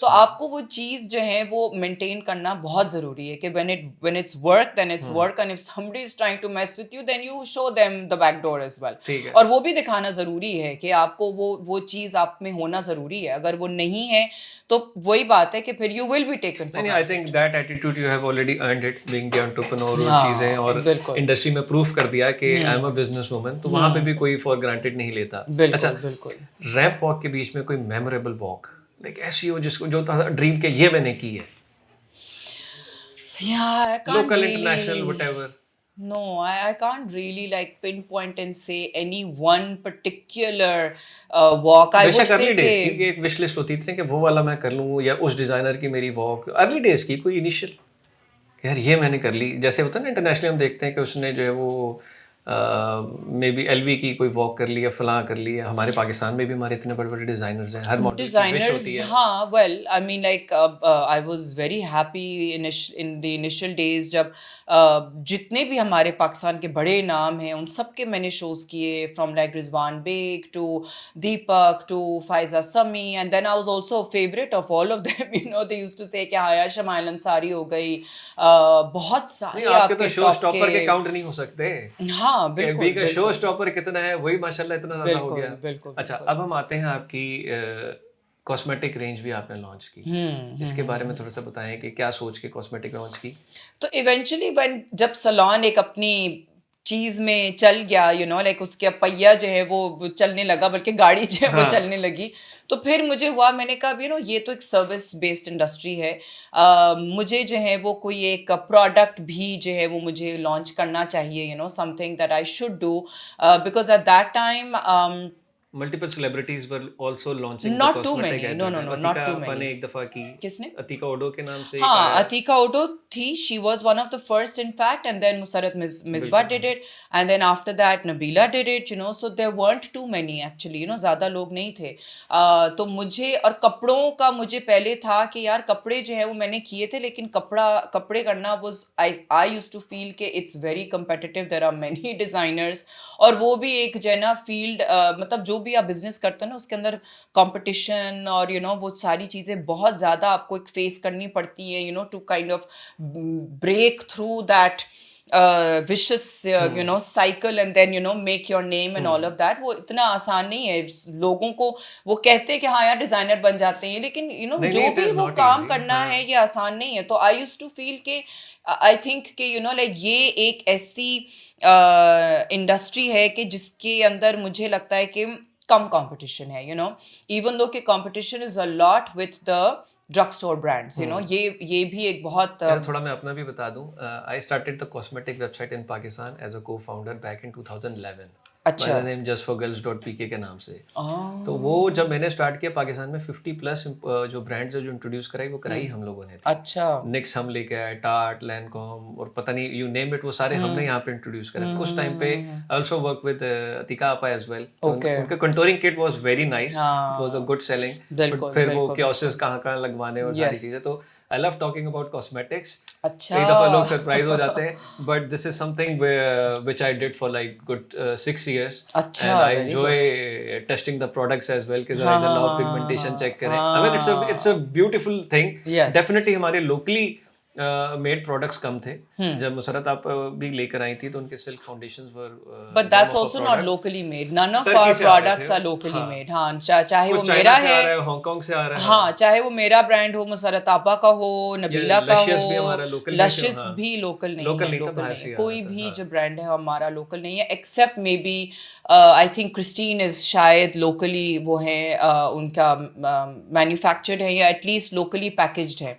तो आपको वो चीज जो है वो मेंटेन करना बहुत जरूरी है कि when it's work then it's work, and if somebody is trying to mess with you then you show them the back door as well। और वो भी दिखाना जरूरी है कि आपको वो चीज आप में होना जरूरी है। अगर वो नहीं है तो वही बात है कि फिर you will be taken for granted। I think that attitude you have already earned it, being the entrepreneur और चीजें, और इंडस्ट्री में प्रूफ कर दिया कि I am a business woman, तो वहां पे भी कोई फॉर ग्रांटेड नहीं लेता। अच्छा, बिल्कुल। रैप वॉक के बीच में कोई मेमोरेबल वॉक लाइक ऐसी हो जिसको जो ड्रीम के ये मैंने की है, local, international, whatever? No, I can't really like pinpoint and say any one particular walk. I would say कि एक विश लिस्ट होती थी कि वो वाला मैं कर लूँ, या उस डिजाइनर की मेरी वॉक अर्ली डेज की कोई इनिशियल, यार ये मैंने कर ली। जैसे होता है ना इंटरनेशनली हम देखते हैं कि उसने जो है वो मे बी एलवी की कोई वॉक कर लिया, फलां कर लिया। हमारे पाकिस्तान में भी हमारे इतने बड़े बड़े डिजाइनर्स हैं, हर मॉडल की विश होती है। हाँ, well I mean like I was very happy in the initial days जब जितने भी हमारे पाकिस्तान के बड़े नाम हैं उन सब के मैंने शोज किए, from like Rizwan Beg to Deepak to Faiza Sami, and then I was also favourite of all of them. They used to say कि हाँ यार शमाइल अंसारी हो गई, बहुत सारे आपके तो शो स्टॉपर के काउंट नहीं हो सकते। हाँ बिल्कुल, का शो स्टॉपर कितना है वही माशाल्लाह इतना ज्यादा हो गया। बिल्कुल। अच्छा, अब हम आते हैं आपकी कॉस्मेटिक रेंज भी आपने लॉन्च की, इसके बारे में थोड़ा सा बताएं कि क्या सोच के कॉस्मेटिक लॉन्च की। तो इवेंचुअली जब सलॉन एक अपनी चीज में चल गया, लाइक उसके पहिया जो है वो चलने लगा, बल्कि गाड़ी जो है वो चलने लगी, तो फिर मुझे हुआ, मैंने कहा ये तो एक सर्विस बेस्ड इंडस्ट्री है, मुझे जो है वो कोई एक प्रोडक्ट भी जो है वो मुझे लॉन्च करना चाहिए, something that I should do, because at that time Multiple celebrities were also launching not the too cosmetic many, at no, not too many। एक दफा की, किसने? अतीका ओडो के नाम से। हाँ, अतीका ओडो थी, she was one of the first in fact, and then Musarrat Misbah did it, and then after that Nabila did it, so there weren't too many actually, ज़्यादा लोग नहीं थे। तो मुझे, और कपड़ों का मुझे पहले था कि यार कपड़े जो है वो मैंने किए थे, लेकिन कपड़े करना was I used to feel कि it's very competitive, there are many designers, और वो भी एक जो है ना फील्ड, मतलब जो भी आप बिजनेस करते हो ना उसके अंदर कंपटीशन और वो सारी चीज़ें बहुत ज़्यादा आपको एक फेस करनी पड़ती है, to kind of break through that vicious cycle and then make your name and all of that। वो इतना आसान नहीं है लोगों को, वो कहते हैं कि हाँ यार डिजाइनर बन जाते हैं, लेकिन जो भी वो काम करना है ये आसान नहीं है। तो आई यूज्ड टू फील के आई थिंक कि लाइक ये एक ऐसी इंडस्ट्री है कि जिसके अंदर मुझे लगता है कि कम कंपटीशन है, इवन दो कि competition is a lot with the drug store brands, ये भी एक बहुत थोड़ा मैं अपना भी बता दूं, I started the cosmetic website in Pakistan as a co-founder back in 2011। अच्छा। बाय द नेम justforgirls.pk के नाम से। तो वो जब मैंने स्टार्ट किया पाकिस्तान में 50+ जो ब्रांड्स है जो इंट्रोड्यूस कराई वो कराई हम लोगों ने थी। अच्छा। निक्स हम लेके आए, टार्ट, लैनकॉम और पता नहीं यू नेम इट, वो सारे हमने यहाँ पे इंट्रोड्यूस करे। उस टाइम पे I also work with Atika आपा एज वेल। उनका contouring kit was very nice, it was a good selling. बिल्कुल फिर वो बिल्कुल क्योसेस कहाँ लगवाने और सारी चीजें। तो I love talking about cosmetics. अच्छा। कई दफा लोग सरप्राइज हो जाते हैं, but this is something which I did for like good 6 years अच्छा, and I very enjoy good. testing the products as well कि जरा हाँ इधर लाओ हाँ पिगमेंटेशन हाँ चेक करें। I mean it's a beautiful thing. Yes. Definitely हमारे locally मेड प्रोडक्ट्स कम थे। जब मुसरत आप भी लेकर आई थी तो उनके silk foundations were But that's also not locally made. None of our products are locally made. हाँ, चाहे वो मेरा है, हांगकांग से आ रहा है। हाँ, चाहे वो मेरा ब्रांड हो, मुसरत आपा का हो, नबीला का हो, लशिस भी लोकल नहीं है, कोई भी जो ब्रांड है हमारा लोकल नहीं है, except maybe I think Christine is शायद लोकली वो है, उनका मैन्युफैक्चर्ड है या एटलीस्ट लोकली पैकेज्ड है।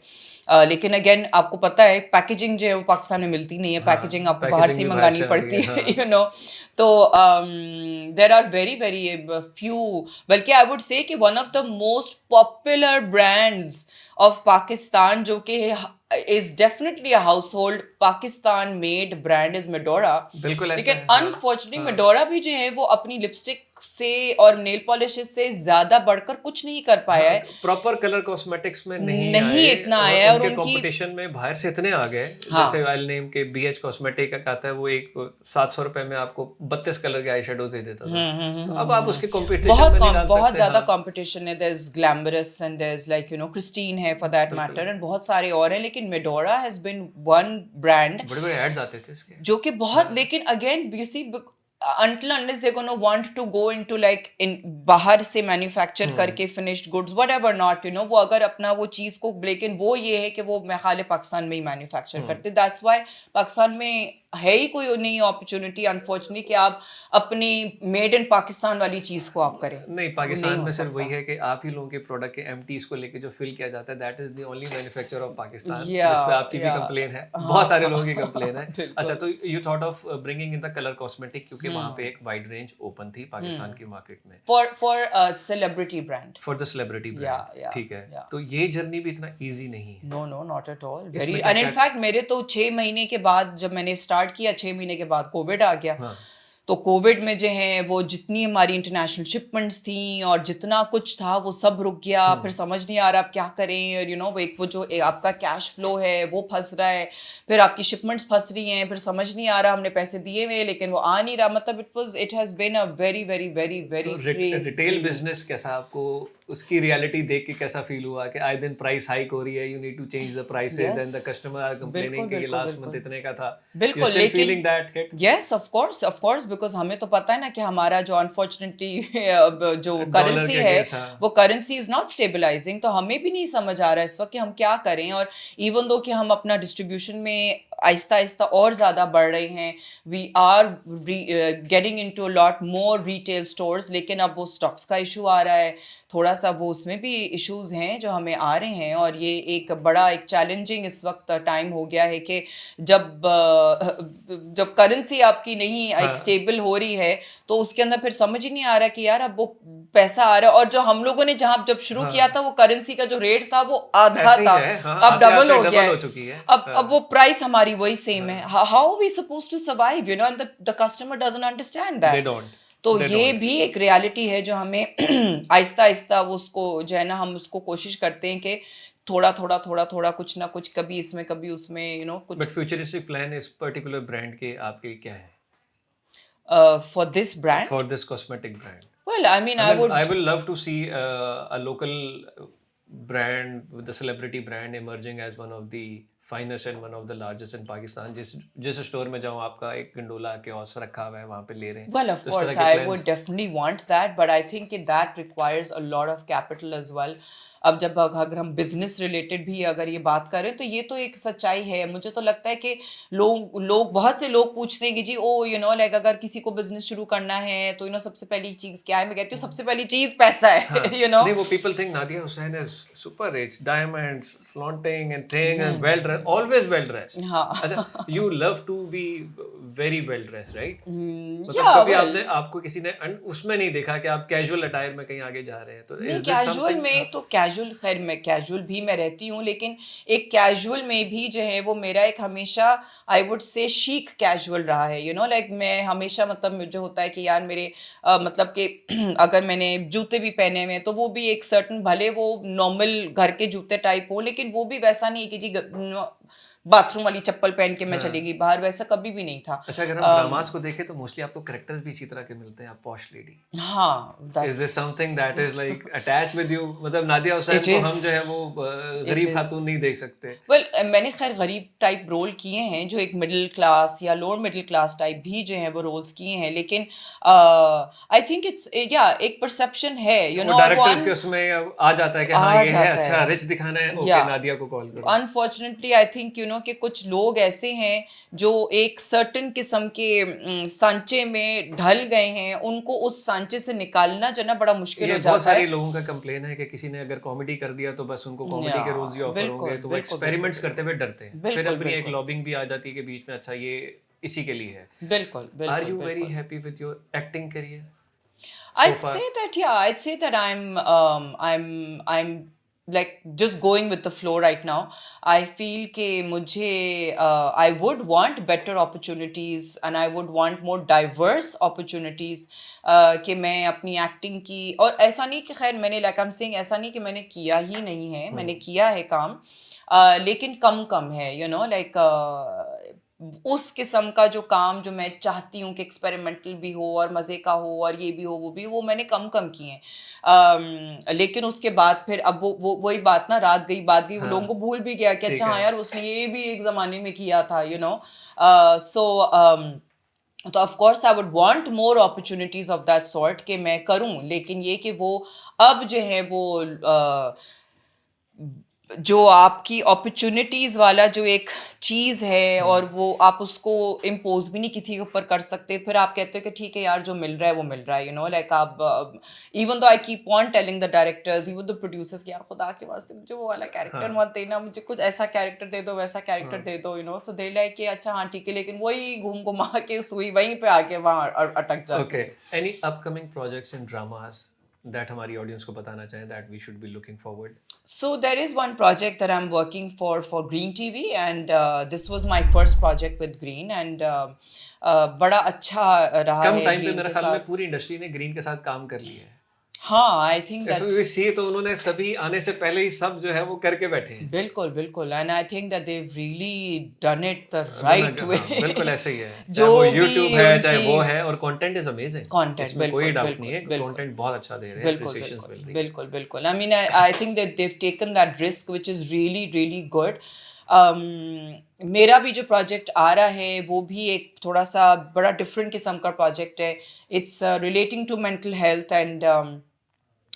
लेकिन अगेन आपको पता है पैकेजिंग जो है वो पाकिस्तान में मिलती नहीं है, पैकेजिंग आपको बाहर से मंगानी पड़ती है, यू नो। तो there are very very few, बल्कि आई वुड से कि one of the most popular brands of Pakistan जो कि is definitely a household Pakistan made brand is Medora। बिल्कुल। लेकिन unfortunately Medora भी जो है वो अपनी लिपस्टिक से और नेल पॉलिशेस से ज्यादा बढ़कर कुछ नहीं कर पाया है। प्रॉपर कलर कॉस्मेटिक्स में नहीं इतना आया है, और उनकी कंपटीशन में बाहर से इतने आ गए। जैसे आई नेम के BH कॉस्मेटिक का आता है, वो एक 700 रुपए में आपको 32 कलर के आई शेडो दे देता था। तो अब आप उसके कंपटीशन में नहीं डाल सकते। बहुत ज्यादा कंपटीशन है। There is glamorous and there is like you know Christine है फॉर दैट मैटर, एंड बहुत सारे और हैं, लेकिन Medora has been one brand. बड़े एड्स आते थे इसके जो कि बहुत, लेकिन again you see until unless they're going to want to go into like in बाहर से मैन्युफैक्चर करके finished goods whatever not, you know, वो अगर अपना वो चीज को, लेकिन वो ये है कि वो मैं खाली पाकिस्तान में ही मैन्युफैक्चर करते। दैट्स व्हाई पाकिस्तान में है ही कोई नहीं अपॉर्चुनिटी अनफॉर्चुनेटली कि आप अपनी मेड इन पाकिस्तान वाली चीज को आप करें। नहीं, पाकिस्तान में सिर्फ वही है कि आप ही लोगों के प्रोडक्ट के एमटीज को लेके जो फिल किया जाता है, that is the only manufacturer of Pakistan. जिस पे आपकी भी कंप्लेन है, बहुत सारे लोगों की कंप्लेन है। अच्छा, तो you thought of bringing in the colour cosmetic, क्योंकि वहां पे एक वाइड रेंज ओपन थी पाकिस्तान की मार्केट में for celebrity brand, for the celebrity brand. ठीक है, तो ये जर्नी भी इतना इजी नहीं है। No not at all, very, and in fact मेरे तो 6 महीने के बाद जब मैंने स्टार्ट किया, 6 महीने के बाद कोविड आ गया। तो कोविड में जो है वो जितनी हमारी इंटरनेशनल शिपमेंट्स थी और जितना कुछ था वो सब रुक गया। फिर समझ नहीं आ रहा आप क्या करें, और यू नो एक वो जो आपका कैश फ्लो है वो फंस रहा है, फिर आपकी शिपमेंट्स फंस रही हैं, फिर समझ नहीं आ रहा, हमने पैसे दिए हुए लेकिन वो आ नहीं रहा। मतलब it has been a very very very very retail business कैसा, आपको उसकी रियलिटी देख के कैसा फील हुआ कि आए दिन प्राइस हाइक हो रही है, you need to change the prices, then the customer are complaining कि लास्ट मंथ इतने का था। बिल्कुल, लेकिन feeling that hit? Yes, of course, because हमें तो पता है ना कि हमारा जो अनफॉर्चुनेटली जो करेंसी है वो करेंसी इज नॉट स्टेबलाइजिंग। तो हमें भी नहीं समझ आ रहा है इस वक्त कि हम क्या करें। और इवन दो कि हम अपना डिस्ट्रीब्यूशन में आहिस्ता आहिस्ता और ज़्यादा बढ़ रहे हैं, we are getting into lot more retail stores, लेकिन अब वो स्टॉक्स का इशू आ रहा है थोड़ा सा, वो उसमें भी इश्यूज हैं जो हमें आ रहे हैं। और ये एक बड़ा एक चैलेंजिंग इस वक्त टाइम हो गया है कि जब करेंसी आपकी नहीं एक स्टेबल हो रही है तो उसके अंदर फिर समझ ही नहीं आ रहा कि यार अब वो पैसा आ रहा है, और जो हम लोगों ने जब शुरू किया था वो करेंसी का जो रेट था वो आधा था, अब डबल हो गया है। अब वो प्राइस हमारी वही सेम है। How we supposed to survive, you know, and the customer doesn't understand that. तो ये भी एक रियलिटी है जो हमें आहिस्ता आहिस्ता वो उसको जो है ना, हम उसको कोशिश करते हैं कि थोड़ा कुछ ना कुछ, कभी इसमें कभी उसमें, यू नो, कुछ। बट फ्यूचरिस्टिक प्लान इस पर्टिकुलर ब्रांड के आपके क्या है? For this brand? For this cosmetic brand. Well, I mean, I will love to see a local brand with the celebrity brand emerging as one of the finest and one of the largest in Pakistan. जिस स्टोर में जाऊँ आपका एक गंडोला कियोस्क रखा हुआ है, वहाँ पे ले रहे हैं। Well, of course, I would definitely want that, but I think that requires a lot of capital as well. अब जब अगर हम बिजनेस रिलेटेड भी अगर ये बात करें तो ये तो एक सच्चाई है। मुझे तो लगता है कि लोग बहुत से लोग पूछते हैं कि जी ओ यू नो लाइक अगर किसी को बिजनेस शुरू करना है तो यू नो सबसे पहली चीज क्या है? मैं कहती हूँ सबसे पहली चीज पैसा है। यू नो, नहीं, वो people think Nadia Hussain is super rich, diamonds, flaunting and thing, and well dressed, always well dressed. अच्छा, you love to be very well dressed, right? मतलब yeah, कभी well, आपने आपको किसी ने उसमें नहीं देखा कि आप कैजुअल अटायर में कहीं आगे जा रहे हैं, तो नहीं इज दिस कैजुअल समथिंग? में तो कैजुअल, खैर मैं कैजुअल भी मैं रहती हूँ, लेकिन एक कैजुअल में भी जो है वो मेरा एक हमेशा आई वुड से शीक कैजुअल रहा है, यू नो लाइक मैं हमेशा मतलब मुझे होता है कि यार मेरे मतलब कि अगर मैंने जूते भी पहने हुए हैं तो वो भी एक सर्टन, भले वो नॉर्मल घर के जूते टाइप हो, लेकिन वो भी वैसा नहीं कि जी बाथरूम वाली चप्पल पहन के मैं चली हाँ। गई बाहर, वैसा कभी भी नहीं था। अच्छा, अगर हम ड्रामास को देखें तो मोस्टली आपको कैरेक्टर्स भी इसी तरह के मिलते हैं, आप पॉश लेडी। हाँ, is this something that's that is like attach with you? मतलब नादिया हुसैन इट को इज हम जो है वो इट गरीब इज खातून नहीं देख सकते। वेल मैंने खैर गरीब टाइप रोल किए हैं, जो एक मिडिल क्लास या लोअर मिडिल क्लास टाइप भी जो है वो रोल्स किए हैं, लेकिन आई थिंक इट्स या एक परसेप्शन है, यू वो नो, और वो डायरेक्टर्स के उसमें अब आ जाता है कि हाँ आ ये है, जाता अच्छा है रिच दिखाना है, या ओके नादिया को कॉल करो। Unfortunately I think you know कि कुछ लोग ऐसे हैं जो एक सर्टेन किस्म के सांचे में ढल गए हैं, उनको उस सांचे से निकालना जो है ना बड़ा मुश्किल ये हो बहुत जाता सारे है। लोगों का कंप्लेन है कि किसी ने अगर कॉमेडी कर दिया तो बस उनको या कॉमेडी के रोल्स ही ऑफर होंगे, बिल्कुल तो वो बिल्कुल बिल्कुल एक्सपेरिमेंट्स करते हुए डरते हैं, फिर बिल्कुल अपनी एक बिल्कुल लॉबिंग भी आ जाती है कि बीच में, अच्छा ये इसी के लिए है। बिल्कुल आर बिल्कुल यू वेरी बिल्कुल। Happy with your acting career so I'd say far? that yeah, I'd say that I'm like just going with the flow right now. I feel कि मुझे I would want better opportunities and I would want more diverse opportunities कि मैं अपनी एक्टिंग की, और ऐसा नहीं कि खैर मैंने like I'm saying ऐसा नहीं कि मैंने किया ही नहीं है, मैंने किया है काम, लेकिन कम कम है, यू नो लाइक उस किस्म का जो काम जो मैं चाहती हूँ कि एक्सपेरिमेंटल भी हो और मज़े का हो और ये भी हो वो भी, वो मैंने कम कम किए हैं। लेकिन उसके बाद फिर अब वो वही बात ना, रात गई बात गई, वो हाँ, लोगों को भूल भी गया कि ठीक अच्छा हाँ है। यार उसने ये भी एक ज़माने में किया था, यू नो। सो तो of course I would want more opportunities of that sort कि मैं करूं, लेकिन ये कि वो अब जो है वो जो आपकी अपॉर्चुनिटीज वाला जो एक चीज है, और वो आप उसको इम्पोज भी नहीं किसी के ऊपर कर सकते, फिर आप कहते हो कि ठीक है यार जो मिल रहा है वो मिल रहा है, यू नो लाइक आप even though I keep on telling the directors even the producers कि यार खुदा के वास्ते मुझे वो वाला कैरेक्टर हाँ, मत देना, मुझे कुछ ऐसा कैरेक्टर दे दो वैसा कैरेक्टर दे दो, यू नो, तो दे लाइक कि अच्छा हाँ ठीक है, लेकिन वही घूम घुमा के सुई वहीं पे आके वहां अटक जाते ओके। हैं। Any upcoming projects in dramas that हमारी ऑडियंस को बताना चाहें, that we should be looking forward? So there is one project that I'm working for Green TV, and this was my first project with Green, and बड़ा अच्छा रहा कम है टाइम पे ग्रीन मेरे के ख्याल में साथ। पूरी इंडस्ट्री ने ग्रीन के साथ काम कर लिया है। हाँ, आई थिंक एफएमसी तो दैट्स उन्होंने सभी आने से पहले ही सब जो है वो करके बैठे हैं। बिल्कुल बिल्कुल, and I think that they've really done it the बना राइट वे। हाँ, बिल्कुल ऐसे ही है। जो चाहे वो भी यूट्यूब है, चाहे उनकी वो है, और कंटेंट इज अमेजिंग। कंटेंट, इसमें कोई बिल्कुल डाउट नहीं बिल्कुल है कि बिल्कुल कंटेंट बहुत अच्छा दे रहे हैं, बिल्कुल एप्रिसिएशंस बिल्कुल मिल रही है। बिल्कुल बिल्कुल, I mean I think that they've taken that risk which is really really good. मेरा भी जो प्रोजेक्ट आ रहा है वो भी एक थोड़ा सा बड़ा डिफरेंट किस्म का प्रोजेक्ट है। It's relating to mental health, and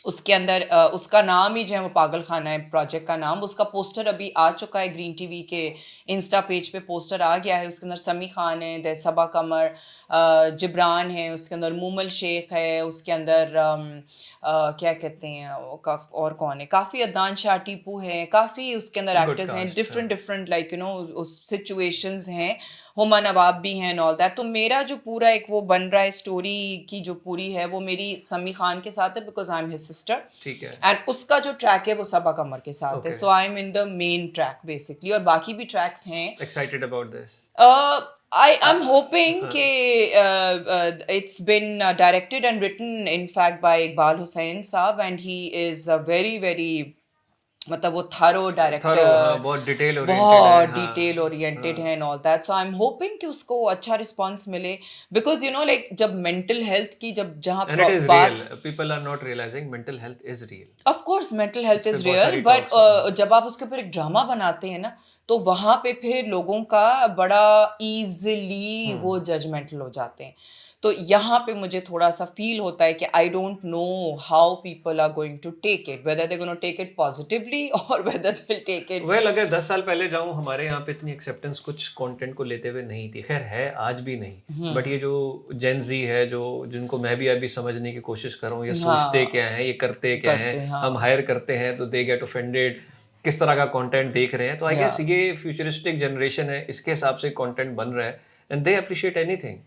उसके अंदर उसका नाम ही जो है वो पागल खाना है प्रोजेक्ट का नाम। उसका पोस्टर अभी आ चुका है, ग्रीन टीवी के इंस्टा पेज पे पोस्टर आ गया है। उसके अंदर समी खान है, देसबा कमर, जिब्रान है, उसके अंदर मूमल शेख है, उसके अंदर क्या कहते हैं और कौन है, काफ़ी अदनान शाह टीपू है, काफ़ी उसके अंदर गुड एक्टर्स हैं, कास्ट, हाँ। Different different like you no उस सिचुएशंस हैं, हुमा नवाब भी हैं एंड ऑल दैट। तो मेरा जो पूरा एक वो बन रहा है स्टोरी की जो पूरी है वो मेरी समी खान के साथ है, because I am his sister, ठीक है। एंड उसका जो ट्रैक है वो सबा कमर के साथ है। Okay. So I am in the main track basically, और बाकी भी ट्रैक्स हैं। Excited about this? I am hoping हाँ। कि it's been directed and written in fact by Iqbal Hussain sahab, and he is a very very मतलब वो थारो थरो, हाँ, डायरेक्टर, बहुत डिटेल ओरिएंटेड है, बहुत डिटेल हाँ। ओरिएंटेड हाँ। है and all that. So I am hoping कि उसको अच्छा रिस्पांस मिले, बिकॉज यू नो लाइक जब मेंटल हेल्थ की जब जहाँ एंड इट इज रियल, बात, people are not realizing mental health is real. Of course mental health इस पे इज बहुत रियल, सारी बट टॉक्स हाँ। जब आप उसके ऊपर एक ड्रामा बनाते हैं ना, तो वहां पे फिर लोगों का बड़ा इजीली वो जजमेंटल हो जाते हैं। तो यहाँ पे मुझे थोड़ा सा फील होता है कि I don't know how people are going to take it, whether they gonna take it positively और whether they take it. Well अगर 10 साल पहले जाऊं, हमारे यहाँ पे इतनी एक्सेप्टेंस कुछ कंटेंट को लेते हुए नहीं थी, खैर है आज भी नहीं, बट ये जो जेन जी है, जो जिनको मैं भी अभी समझने की कोशिश कर रहा हूँ, ये सोचते क्या हैं, ये करते क्या हैं, करते हम हायर करते हैं तो दे गेट ऑफेंडेड, किस तरह का कंटेंट देख रहे हैं, तो आई या गेस ये फ्यूचरिस्टिक जनरेशन है, इसके हिसाब से कंटेंट बन रहा है, and they appreciate anything.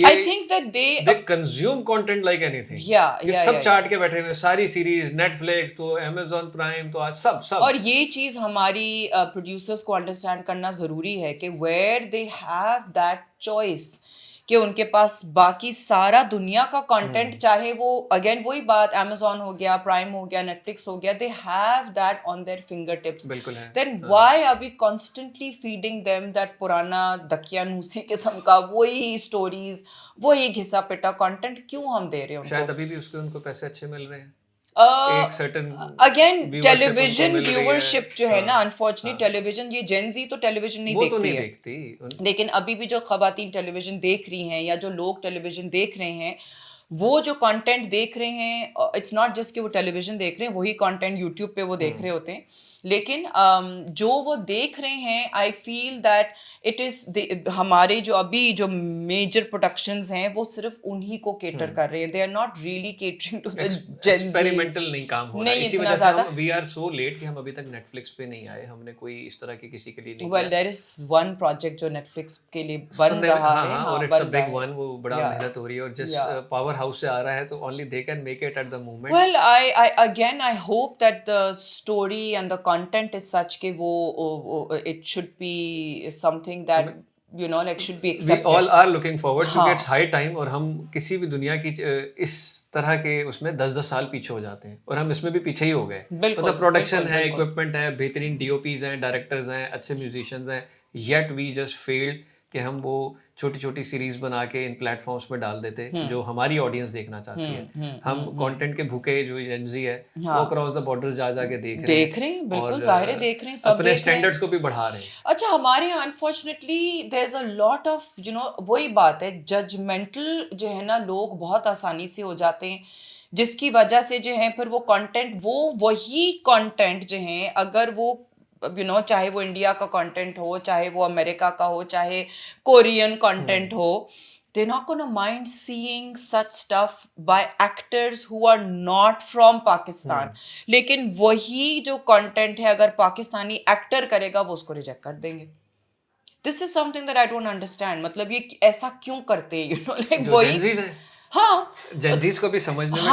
I think that they consume content like anything. सब चाट के बैठे हुए, सारी सीरीज, नेटफ्लिक्स तो Amazon प्राइम तो आज सब और ये चीज हमारी प्रोड्यूसर्स को अंडरस्टैंड करना जरूरी है कि where they have that choice, कि उनके पास बाकी सारा दुनिया का कंटेंट, चाहे वो अगेन वही बात Amazon हो गया, प्राइम हो गया, नेटफ्लिक्स हो गया, they have that on their fingertips. बिल्कुल है. Then why are we constantly feeding them that पुराना दकियानूसी किस्म का वही स्टोरीज, वही घिसा पिटा कंटेंट क्यों हम दे रहे हैं उनको? शायद अभी भी उसके उनको पैसे अच्छे मिल रहे हैं. एक सर्टेन अगेन टेलीविजन व्यूअरशिप जो है ना, अनफॉर्चुनेटली टेलीविजन, ये जेन जी तो टेलीविजन नहीं देखती है, लेकिन अभी भी जो खवातीन टेलीविजन देख रही हैं या जो लोग टेलीविजन देख रहे हैं, वो जो कंटेंट देख रहे हैं, इट्स नॉट जस्ट कि वो टेलीविजन देख रहे हैं, वही कंटेंट यूट्यूब पे वो देख रहे होते हैं, लेकिन जो वो देख रहे हैं, I feel that it is हमारे जो अभी जो मेजर प्रोडक्शंस हैं वो सिर्फ उन्हीं को केटर कर रहे हैं. They are not really catering to the gen Z. Experimental नहीं काम हो रहा है, इसी वजह से हम वी आर सो लेट कि हम अभी तक नेटफ्लिक्स पे नहीं आए. हमने कोई इस तरह के किसी के लिए नहीं. Well there is one project जो नेटफ्लिक्स के लिए बन रहा है, और इट्स अ बिग वन, वो बड़ा मेहनत हो रही है, और जिस पावर हाउस से आ रहा है तो only they can make it at the moment. Well I hope that the story and the content is such कि वो it should be something that you know like should be accepted. We all are looking forward because it's high time, और हम किसी भी दुनिया की इस तरह के उसमें 10-10 साल पीछे हो जाते हैं, और हम इसमें भी पीछे ही हो गए. मतलब प्रोडक्शन है, इक्विपमेंट है, बेहतरीन DOPs हैं, डायरेक्टर्स हैं, अच्छे म्यूजिशियंस हैं, yet we just failed कि हम वो छोटी छोटी सीरीज बना के इन प्लेटफॉर्म्स में डाल देते जो हमारी ऑडियंस देखना चाहती है. हम कंटेंट के भूखे जो जेन जी है वो अक्रॉस द बॉर्डर्स जा के देख रहे हैं, बिल्कुल जाहिर है देख रहे हैं, सब अपने स्टैंडर्ड्स को भी बढ़ा रहे हैं. अच्छा, हमारे यहाँ unfortunately there is a lot of you know, वही बात है, जजमेंटल जो है ना, लोग बहुत आसानी से हो जाते हैं, जिसकी वजह से जो है फिर वो कंटेंट, वो वही कंटेंट जो है, अगर वो यू नो चाहे वो इंडिया का कंटेंट हो, चाहे वो अमेरिका का हो, चाहे कोरियन कंटेंट हो, they're not gonna mind seeing such stuff by actors who are not from Pakistan. लेकिन वही जो कंटेंट है अगर पाकिस्तानी एक्टर करेगा वो उसको रिजेक्ट कर देंगे. This is something that I don't understand. मतलब ये ऐसा क्यों करते हैं, you know, like वही. हाँ, जेनजीज को भी समझने में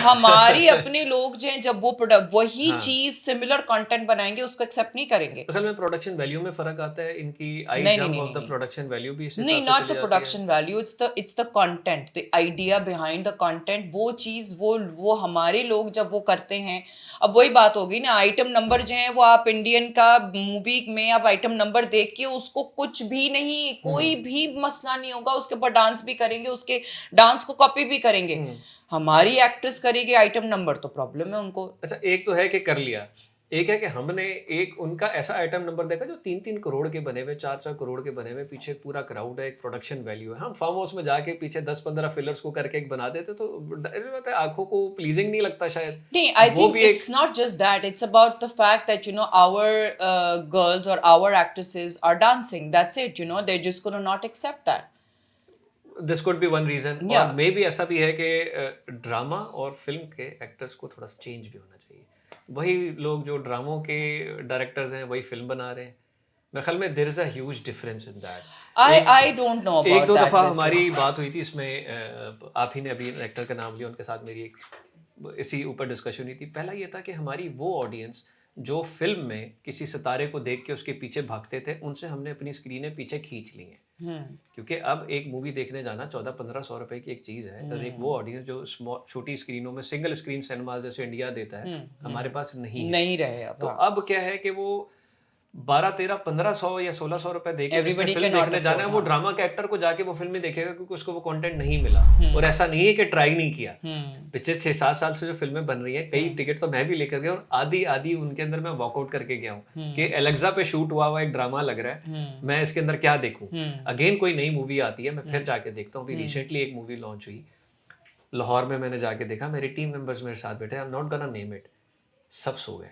हमारी अपने लोग जो हैं, जब वो वही चीज सिमिलर कंटेंट बनाएंगे उसको एक्सेप्ट नहीं करेंगे. असल में प्रोडक्शन वैल्यू में फर्क आता है, इनकी I jump of the production value भी इससे नहीं, not the production value, it's the content, the idea behind the content. वो चीज वो हमारे लोग जब वो करते हैं, अब वही बात होगी ना, आइटम नंबर जो है वो आप इंडियन का मूवी में आप आइटम नंबर देख के उसको कुछ भी नहीं, कोई भी मसला नहीं होगा, उसके ऊपर डांस भी करेंगे, उसके डांस को कॉपी भी करेंगे. हमारी एक्ट्रेस करेगी आइटम नंबर तो प्रॉब्लम है उनको. अच्छा, एक तो है कि कर लिया, एक है कि हमने एक उनका ऐसा आइटम नंबर देखा जो 3-3 करोड़ के बने हुए, 4-4 करोड़ के बने हुए, पीछे पूरा क्राउड है, एक प्रोडक्शन वैल्यू है. हम फार्म हाउस में जाके पीछे 10-15 फिलर्स को करके एक बना देते तो आंखों को प्लीजिंग नहीं लगता शायद. नहीं, I think it's not just that, it's about the fact that you know our girls और our actresses are dancing, that's it, you know, they just gonna not accept that. This could be one reason. और मे बी ऐसा भी है कि ड्रामा और फिल्म के एक्टर्स को थोड़ा चेंज भी होना चाहिए. वही लोग जो ड्रामों के डायरेक्टर्स हैं वही फिल्म बना रहे हैं. मेरे ख्याल में there is a huge difference in that. I don't know about that. एक दो दफ़ा हमारी बात हुई थी इसमें, आप ही ने अभी एक्टर का नाम लिया, उनके साथ मेरी एक इसी ऊपर डिस्कशन हुई थी. पहला ये था कि हमारी वो ऑडियंस जो फिल्म में किसी सितारे को देख के उसके पीछे भागते थे, उनसे हमने अपनी स्क्रीनें पीछे खींच ली हैं. क्योंकि अब एक मूवी देखने जाना 1400-1500 रुपए की एक चीज़ है, और एक वो ऑडियंस जो छोटी स्क्रीनों में सिंगल स्क्रीन सिनेमा जैसे इंडिया देता है, हमारे पास नहीं रहे. तो अब क्या है कि वो 1200-1300-1500 या 1600 रुपए देके फिल्म देखने जाना है, वो ड्रामा के एक्टर को जाके वो फिल्म में देखेगा क्योंकि उसको वो कंटेंट नहीं मिला. और ऐसा नहीं है कि ट्राई नहीं किया. पिछले 6-7 साल से जो फिल्में बन रही है, कई टिकट तो मैं भी लेकर गया, और आधी उनके अंदर मैं वॉकआउट करके गया हूँ कि एलेक्सा पे शूट हुआ एक ड्रामा लग रहा है, मैं इसके अंदर क्या देखूं. अगेन कोई नई मूवी आती है, मैं फिर जाके देखता हूँ. अभी रिसेंटली एक मूवी लॉन्च हुई लाहौर में, मैंने जाके देखा, मेरे टीम मेंबर्स मेरे साथ बैठे, I am not gonna name it, सब सो गए.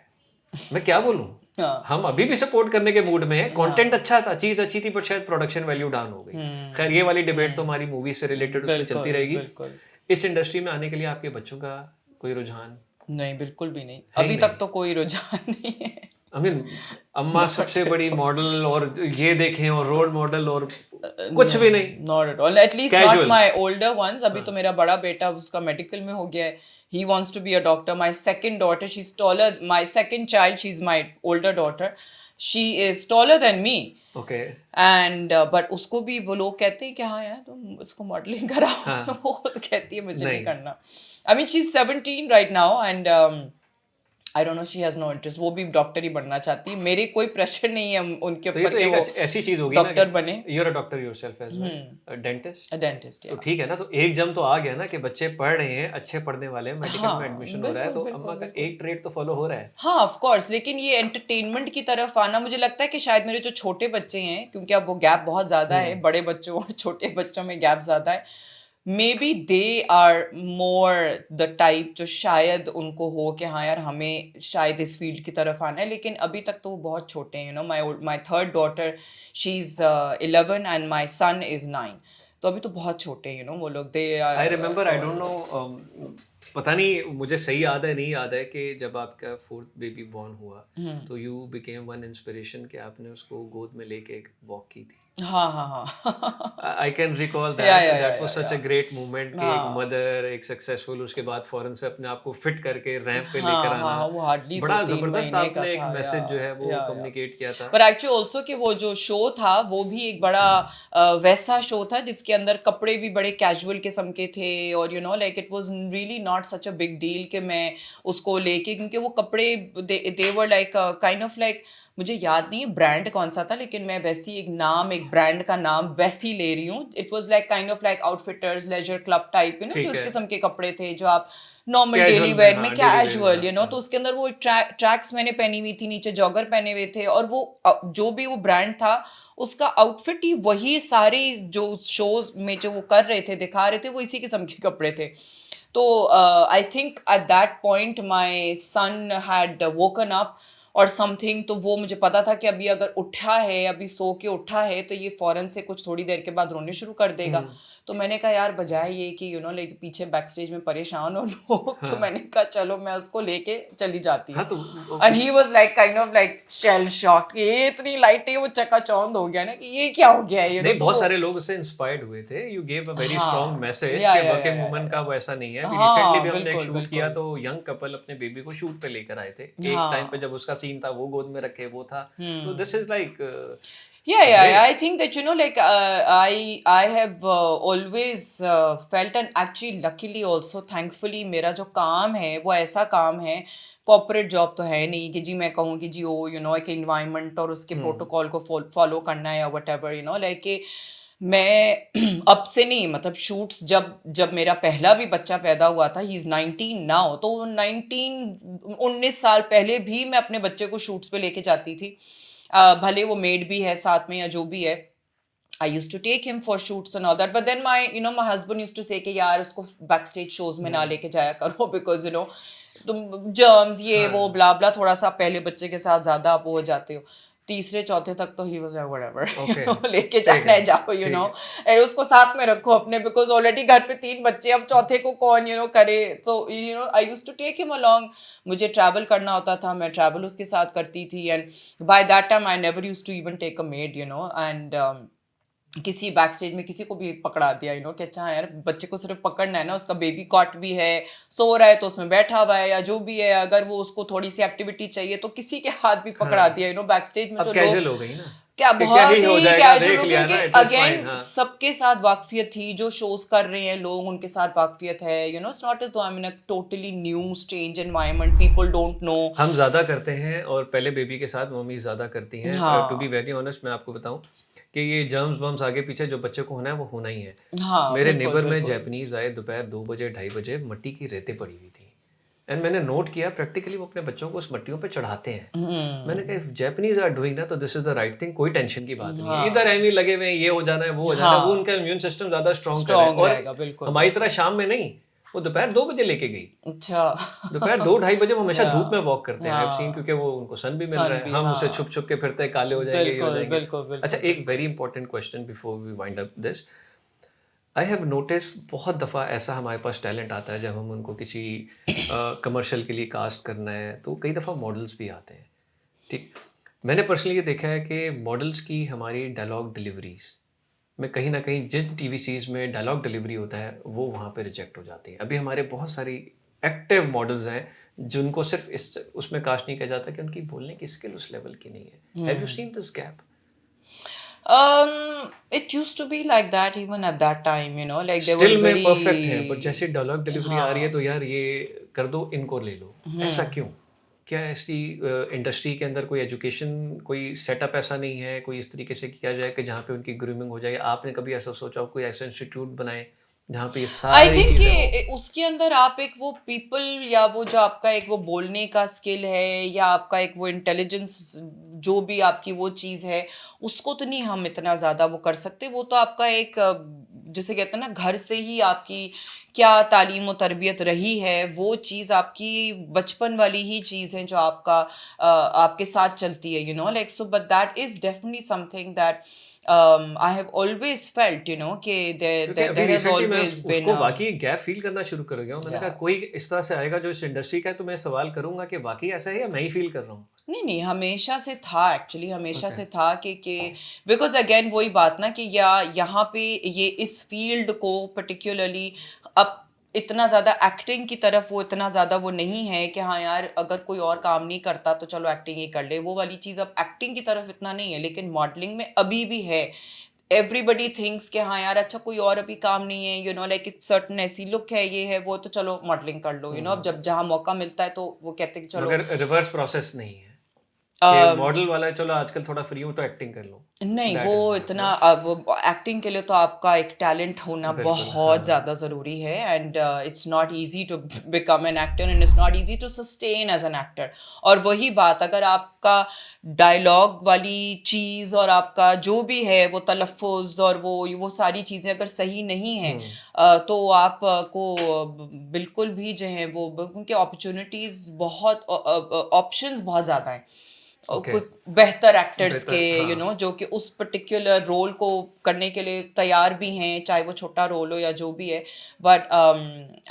मैं क्या बोलूं, हम अभी भी सपोर्ट करने के मूड में हैं. कंटेंट अच्छा था, चीज अच्छी थी, पर शायद प्रोडक्शन वैल्यू डाउन हो गई. खैर, ये वाली डिबेट तो हमारी मूवी से रिलेटेड उसमें चलती रहेगी. इस इंडस्ट्री में आने के लिए आपके बच्चों का कोई रुझान? नहीं, बिल्कुल भी नहीं. अभी तक तो कोई रुझान नहीं है. आई मीन अम्मा सबसे बड़ी मॉडल और ये देखें और रोल मॉडल और कुछ भी नहीं, not at all, at least not casual. My older ones. अभी तो मेरा बड़ा बेटा उसका मेडिकल में हो गया है, he wants to be a doctor. My second daughter, she is taller, my second child, she is my older daughter, she is taller than me. Okay. And but उसको भी वो लोग कहते हैं कि हाँ यार तुम उसको मॉडलिंग कराओ। हाँ। वो खुद कहती है मुझे नहीं नहीं। करना। I mean she is 17 right now and I don't know, she has no interest. वो भी डॉक्टर ही बनना चाहती है। मेरे कोई प्रेशर नहीं है उनके तो ये ऊपर तो कि एक वो ऐसी चीज होगी ना डॉक्टर बने। You are a doctor yourself as well, dentist. A dentist, तो या ठीक है ना, तो एक जम तो आ गया ना कि बच्चे पढ़ रहे हैं, अच्छे पढ़ने वाले हैं, मेडिकल में हाँ एडमिशन हो रहा है, बिल्कुल तो बिल्कुल अम्मा का बिल्कुल। एक ट्रेड तो फॉलो हो रहा है। हाँ ऑफ कोर्स, लेकिन ये एंटरटेनमेंट की तरफ आना, मुझे लगता है कि शायद मेरे जो छोटे बच्चे हैं, क्योंकि अब वो गैप बहुत ज़्यादा है बड़े बच्चों और छोटे बच्चों में गैप ज़्यादा है, maybe they are more the type जो शायद उनको हो कि हाँ यार हमें शायद इस फील्ड की तरफ आना है। लेकिन अभी तक तो वो बहुत छोटे हैं। You know my third daughter, she is 11 and my son is 9। तो अभी तो बहुत छोटे हैं, यू नो वो लोग, दे आई रिमेम्बर, आई तो डोंट नो, पता नहीं मुझे सही याद है नहीं याद है कि जब आपका फोर्थ बेबी बॉर्न हुआ तो यू बिकेम वन इंस्पिरेशन कि आपने उसको गोद में लेके एक वॉक की थी। हाँ हाँ हाँ। आई कैन रिकॉल या that was such a great moment कि एक हाँ मदर, एक सक्सेसफुल, उसके बाद फौरन से अपने आप को फिट करके रैंप पे लेकर हाँ आना। हाँ, वो हार्डली बड़ा 2-3 जबरदस्त महीने का आपने एक था। मैसेज जो है वो या कम्युनिकेट किया था। पर एक्चुअली ऑल्सो कि वो जो शो था वो भी एक बड़ा वैसा शो था जिसके अंदर कपड़े भी बड़े कैजुअल किस्म के थे, और you know like it was really not such a big deal कि मैं उसको लेके, क्योंकि वो कपड़े they were like kind of like, मुझे याद नहीं है ब्रांड कौन सा था, लेकिन मैं वैसी एक ब्रांड का नाम वैसी ले रही हूँ। It was like kind of like outfitters leisure club type, you know जो ठीक इस है, किस्म के कपड़े थे जो आप नॉर्मल डेली कैजुअल में, वेयर में हाँ डेली वेयर में, कैजुअल, यू नो। हाँ। तो उसके अंदर वो ट्रैक्स मैंने पहनी हुई थी, नीचे जॉगर पहने हुए थे, और वो जो भी वो ब्रांड था उसका आउटफिट ही वही सारे जो शोज में जो वो कर रहे थे दिखा रहे थे वो इसी किस्म के कपड़े थे। तो I think at that point my son had woken up और समथिंग, तो वो मुझे पता था कि अभी अगर उठा है, अभी सो के उठा है, तो ये फौरन से कुछ थोड़ी देर के बाद रोने शुरू कर देगा। तो मैंने कहा यार बजाय ये कि यू नो लाइक पीछे बैक स्टेज में परेशान हो लोग, तो हाँ मैंने कहा चलो मैं उसको लेके चली जाती हाँ हूँ। तो and he was like kind of like shell shock, ये इतनी लाइटें, वो चकाचौंध हो गया ना कि ये क्या हो गया है, यू नो। नहीं, तो बहुत वो सारे लोग उससे इंस्पायर्ड हुए थे। You gave a very strong हाँ मैसेज कि वर्किंग वुमन का या वो ऐसा नहीं है। अभी रिसेंटली हाँ भी हमने एक बिल्कुल शूट किया बिल्कुल। तो यंग कपल अपने बेबी को शूट पे लेकर आए थे। एक टाइम पे हाँ जब उसका सीन था वो गोद में रखे वो था। तो this is like yeah, I great. think that, you know, like I have always felt, and actually luckily also thankfully मेरा जो काम है वो ऐसा काम है, कॉर्पोरेट जॉब तो है नहीं कि जी मैं कहूँ कि जी ओ यू नो एक इन्वायरमेंट और उसके प्रोटोकॉल को फॉलो करना है या what ever, you know like कि मैं अब से नहीं, मतलब शूट्स जब जब मेरा पहला भी बच्चा पैदा हुआ था, ही इज 19 नाउ, तो 19 साल पहले भी मैं अपने बच्चे को शूट्स पे लेके जाती थी। भले वो मेड भी है साथ में या जो भी है, I used to take him for shoots and all that. But then my husband used to say कि यार उसको backstage shows में ना लेके जाया करो because you know तुम germs ये वो हाँ blah blah, थोड़ा सा पहले बच्चे के साथ ज्यादा आप वो हो जाते हो। तीसरे चौथे तक तो ही was like whatever, you okay know, लेके ठीक जाना है है जाओ, you ठीक know, है। and उसको साथ में रखो अपने, because already घर पे 3 बच्चे, अब चौथे को कौन you know करे। So you know I used to take him along. मुझे ट्रैवल करना होता था, मैं ट्रैवल उसके साथ करती थी, and by that time I never used to even take a maid, you know, and किसी बैक स्टेज में किसी को भी पकड़ा दिया, यू नो कि अच्छा यार बच्चे को सिर्फ पकड़ना है ना, उसका बेबी कॉट भी है, सो रहा है तो उसमें बैठा हुआ है या जो भी है, अगर वो उसको थोड़ी सी एक्टिविटी चाहिए तो किसी के हाथ भी पकड़ा हाँ दिया, यू नो बैक स्टेज में अब जो लोग कैजुअल हो गई ना क्या कि क्या ही बहुत हो ही जाएगा, कैजुअल देख हो, लिया क्योंकि ना, इट इज फाइन। अगेन हाँ सबके साथ वाकफियत थी, जो शोज कर रहे हैं लोग उनके साथ वाकफियत है, you know it's not as though I mean a totally new strange environment, people don't know. हम ज़्यादा करते हैं और पहले बेबी के साथ मम्मी ज़्यादा करती हैं। टू बी हाँ वेरी ऑनेस्ट मैं आपको बताऊं कि ये जर्म्स वर्म्स आगे पीछे जो बच्चे को होना है वो होना ही है। हाँ मेरे बिल्कुल नेबर में बिल्कुल। जैपनीज आए दोपहर 2 बजे 2:30 बजे, मट्टी की रेतें पड़ी हुई थी एंड मैंने नोट किया प्रैक्टिकली वो अपने बच्चों को उस मट्टियों पे चढ़ाते हैं। मैंने कहा इफ जैपनीज आर डूइंग ना तो this is the right thing, कोई टेंशन की बात नहीं है। इधर हाँ एमी लगे हुए हैं, ये हो जाना है वो हो जाना है, वो हाँ उनका इम्यून सिस्टम ज़्यादा स्ट्रॉन्ग कर रहा है। स्ट्रॉन्ग और रहेगा, बिल्कुल हमारी तरह बिल्कुल। शाम में नहीं, वो दोपहर 2 बजे लेके गई। अच्छा दोपहर 2-2:30 बजे वो हमेशा या धूप में वॉक करते हैं, आई हैव सीन, हाँ क्योंकि वो उनको सन भी मिल रहा सन है। भी हम उसे हाँ छुप छुप के फिरते हैं, काले हो जाएंगे, ये हो बिल्कुल जाएंगे। बिल्कुल अच्छा, बिल्कुल एक बिल्कुल। Very important question before we wind up this. I have notice बहुत दफ़ा ऐसा हमारे पास टैलेंट आता है जब हम उनको किसी कमर्शियल के लिए कास्ट करना है तो कई दफ़ा मॉडल्स भी आते हैं। ठीक। मैंने पर्सनली ये देखा है कि मॉडल्स की हमारी डायलॉग डिलीवरीज में कहीं ना कहीं जिन टीवी सीरीज में डायलॉग डिलीवरी होता है वो वहाँ पे रिजेक्ट हो जाती है। अभी हमारे बहुत सारी एक्टिव मॉडल्स हैं जिनको सिर्फ इस उसमें कास्ट नहीं किया जाता कि उनकी बोलने की स्किल उस लेवल की नहीं है। Have you seen this gap? It used to be like that even at that time, you know, like they were still में परफेक्ट है, बट very, जैसे डायलॉग डिलीवरी आ रही है हाँ, तो यार ये कर दो, इनको ले लो। ऐसा क्यों? क्या ऐसी इंडस्ट्री के अंदर कोई एजुकेशन, कोई सेटअप ऐसा नहीं है, कोई इस तरीके से किया जाए कि जहाँ पे उनकी ग्रूमिंग हो जाए? आपने कभी ऐसा सोचा हो कोई ऐसा इंस्टीट्यूट बनाए जहाँ पे ये आई सारी थिंक चीज़ें हो? कि उसके अंदर आप एक वो पीपल या वो जो आपका एक वो बोलने का स्किल है या आपका एक वो इंटेलिजेंस जो भी आपकी वो चीज़ है उसको तो नहीं हम इतना ज़्यादा वो कर सकते। वो तो आपका एक जिसे कहते हैं ना घर से ही आपकी क्या तालीम और तरबियत रही है वो चीज़ आपकी बचपन वाली ही चीज़ है जो आपका आपके साथ चलती है, you know, like so but that is definitely something that I have always felt, you know, कि क्योंकि अभी there has रिसेंटली मैं always been उसको वाकई गैप फील करना शुरू कर गया हूँ। मैंने कहा yeah. कोई इस तरह से आएगा जो इस इंडस्ट्री का है तो मैं सवाल करूंगा कि वाकई ऐसा है या मैं ही फील कर रहा हूँ। नहीं नहीं हमेशा से था, एक्चुअली हमेशा ओके। से था कि बिकॉज अगेन वही बात ना कि या यहाँ पे ये इस फील्ड को पर्टिकुलरली अब इतना ज़्यादा एक्टिंग की तरफ वो इतना ज़्यादा वो नहीं है कि हाँ यार अगर कोई और काम नहीं करता तो चलो एक्टिंग ही कर ले, वो वाली चीज़ अब एक्टिंग की तरफ इतना नहीं है, लेकिन मॉडलिंग में अभी भी है। एवरीबडी थिंक्स कि हाँ यार अच्छा कोई और अभी काम नहीं है, यू नो, लाइक एक सर्टन ऐसी लुक है ये है वो तो चलो मॉडलिंग कर लो, यू नो, अब जब जहाँ मौका मिलता है तो वो कहते हैं कि चलो मगर रिवर्स प्रोसेस नहीं है कि अम, मॉडल वाला चलो आजकल थोड़ा फ्री हूँ तो एक्टिंग कर लो। नहीं वो दैट इज नॉट इतना नो। अब एक्टिंग के लिए तो आपका एक टैलेंट होना बिल्कुल बहुत हाँ। ज़्यादा ज़रूरी है and it's not easy to become an actor and it's not easy to sustain as an actor. और वही बात अगर आपका डायलॉग वाली चीज़ और आपका जो भी है वो तलफ़ुज़ और वो सारी चीज़ें अगर सही नहीं है तो आप को बिल्कुल भी जो है वो क्योंकि अपॉर्चुनिटीज़ बहुत ऑप्शंस बहुत ज़्यादा हैं ओके। कुछ बेहतर एक्टर्स के, बेहतर यू नो, हाँ। जो कि उस पर्टिकुलर रोल को करने के लिए तैयार भी हैं चाहे वो छोटा रोल हो या जो भी है। बट